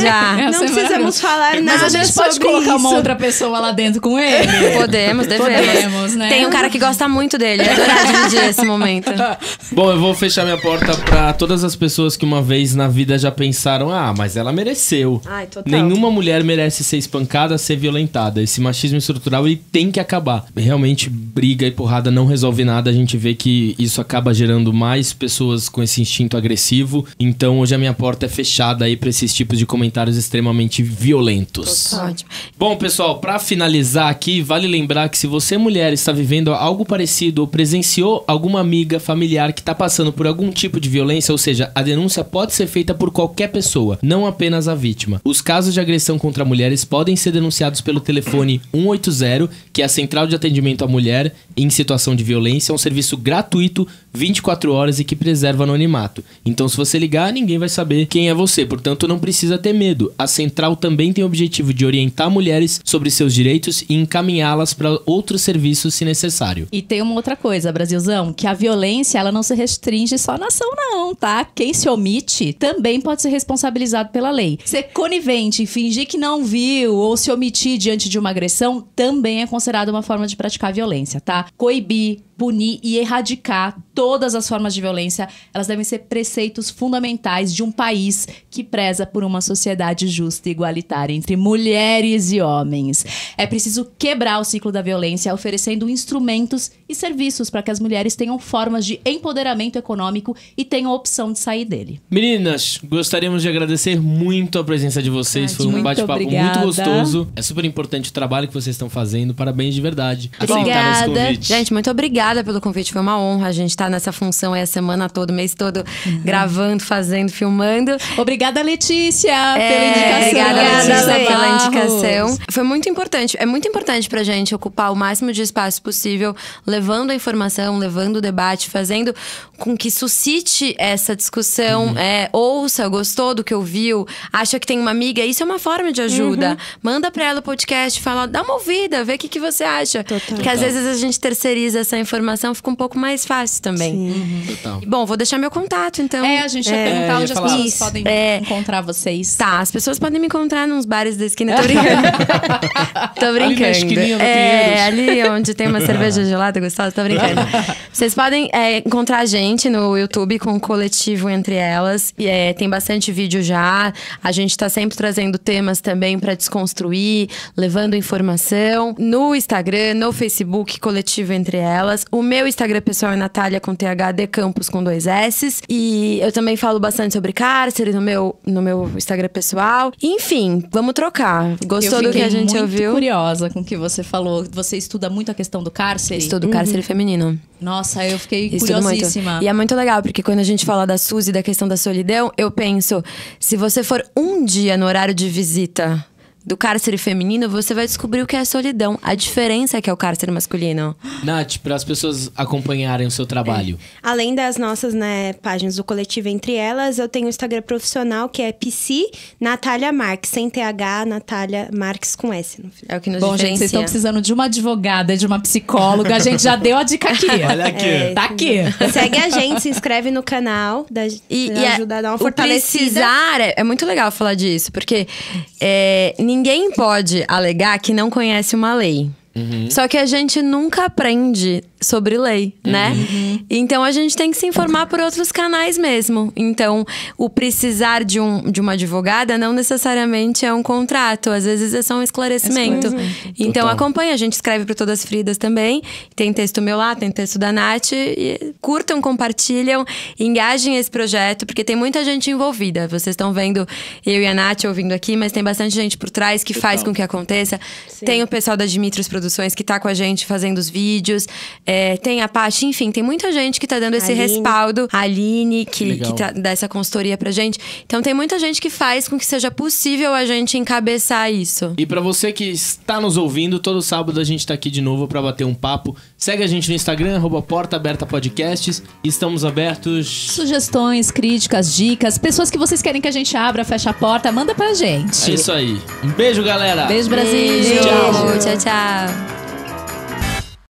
Já. Essa Não é precisamos falar nada Mas a gente pode sobre colocar uma isso. outra pessoa lá dentro com ele? Podemos, devemos. Podemos, né? Tem um cara que gosta muito dele, eu adorar dividir esse momento. Bom, eu vou fechar minha porta pra todas as pessoas que uma vez na vida já pensaram: mas ela mereceu. Ai, total. Nenhuma mulher merece ser espancada, ser violentada. Esse machismo estrutural, ele tem que acabar. Realmente, briga e porrada não resolve nada. A gente vê que isso acaba gerando mais pessoas com esse instinto agressivo. Então, hoje a minha porta é fechada aí pra esses tipos de comentários extremamente violentos. Ótimo. Bom, pessoal, pra finalizar aqui, vale lembrar que se você, mulher, está vivendo algo parecido ou presenciou alguma amiga, familiar que está passando por algum tipo de violência, ou seja, a denúncia pode ser feita por qualquer pessoa, não apenas a vítima. Os casos de agressão contra mulheres podem ser denunciados pelo telefone 180, que é a Central de Atendimento à Mulher em Situação de Violência, é um serviço gratuito, 24 horas e que preserva o anonimato. Então, se você ligar, ninguém vai saber quem é você, portanto, não precisa ter medo. A Central também tem o objetivo de orientar mulheres sobre seus direitos e encaminhá-las para outros serviços se necessário. E tem uma outra coisa, Brasilzão, que a violência, ela não se restringe só na ação não, tá? Quem se omite também pode ser responsabilizado pela lei. Ser conivente, fingir que não viu ou se omitir diante de uma agressão também é considerado uma forma de praticar violência, tá? Coibir, punir e erradicar todas as formas de violência, elas devem ser preceitos fundamentais de um país que preza por uma sociedade justa e igualitária entre mulheres e homens. É preciso quebrar o ciclo da violência, oferecendo instrumentos e serviços para que as mulheres tenham formas de empoderamento econômico e tenham a opção de sair dele. Meninas, gostaríamos de agradecer muito a presença de vocês. Foi um muito bate-papo obrigada. muito gostoso. É super importante o trabalho que vocês estão fazendo. Parabéns de verdade. Aceitaram esse Obrigada. convite. Gente, muito obrigada pelo convite. Foi uma honra. A gente tá nessa função aí a semana toda, o mês todo, gravando, fazendo, filmando. Obrigada, Letícia, pela indicação. Obrigada, Letícia, pela Barros. indicação. Foi muito importante. É muito importante pra gente ocupar o máximo de espaço possível, levando a informação, levando o debate, fazendo com que suscite essa discussão. Ouça, gostou do que ouviu, acha que tem uma amiga. Isso é uma forma de ajuda. Manda pra ela o podcast, fala, dá uma ouvida, vê o que você acha. Porque às vezes a gente terceiriza essa informação, fica um pouco mais fácil também. Total. Bom, vou deixar meu contato, então. A gente ia perguntar onde ia as falar. pessoas podem encontrar vocês. Tá, as pessoas podem me encontrar nos bares da esquina. Tô brincando. Tô brincando. Ali na esquininha do Pinheiros. Ali onde tem uma cerveja gelada gostosa, tô brincando. Vocês podem encontrar a gente no YouTube com o Coletivo Entre Elas. E, tem bastante vídeo já. A gente tá sempre trazendo temas também pra desconstruir, levando informação. No Instagram, no Facebook, Coletivo Entre Elas. O meu Instagram pessoal é Natália com THD Campos com 2 S's. E eu também falo bastante sobre cárcere no meu Instagram pessoal. Enfim, vamos trocar. Gostou do que a gente Eu ouviu? fiquei muito curiosa com o que você falou. Você estuda muito a questão do cárcere? Estudo cárcere feminino. Nossa, eu fiquei Estudo curiosíssima. muito. E é muito legal, porque quando a gente fala da Suzy, da questão da solidão, eu penso, se você for um dia no horário de visita do cárcere feminino, você vai descobrir o que é solidão. A diferença é que é o cárcere masculino. Nath, para as pessoas acompanharem o seu trabalho. Além das nossas, né, páginas do Coletivo Entre Elas, eu tenho um Instagram profissional que é PC Natália Marques, sem TH, Natália Marques com S no final. É o que nos Bom, gente, diferencia. vocês estão precisando de uma advogada, de uma psicóloga. A gente já deu a dica aqui. Olha aqui. Tá aqui. Segue a gente, se inscreve no canal, E ajuda a dar uma o fortalecida. precisar é muito legal falar disso, porque ninguém pode alegar que não conhece uma lei. Só que a gente nunca aprende sobre lei, né? Então a gente tem que se informar por outros canais mesmo. Então, o precisar de uma advogada não necessariamente é um contrato, às vezes é só um esclarecimento. Então acompanha, a gente escreve para Todas Fridas também. Tem texto meu lá, tem texto da Nath. E curtam, compartilham, engajem esse projeto, porque tem muita gente envolvida. Vocês estão vendo eu e a Nath ouvindo aqui, mas tem bastante gente por trás que faz com que aconteça. Sim. Tem o pessoal da Dimitrios Produções que tá com a gente fazendo os vídeos. Tem a Paty, enfim, tem muita gente que tá dando esse respaldo. A Aline, que dá essa consultoria pra gente. Então tem muita gente que faz com que seja possível a gente encabeçar isso. E pra você que está nos ouvindo, todo sábado a gente tá aqui de novo pra bater um papo. Segue a gente no Instagram, @portaabertapodcasts. Estamos abertos. Sugestões, críticas, dicas, pessoas que vocês querem que a gente abra, feche a porta, manda pra gente. É isso aí. Um beijo, galera. Beijo, Brasil. Beijo. Tchau, tchau.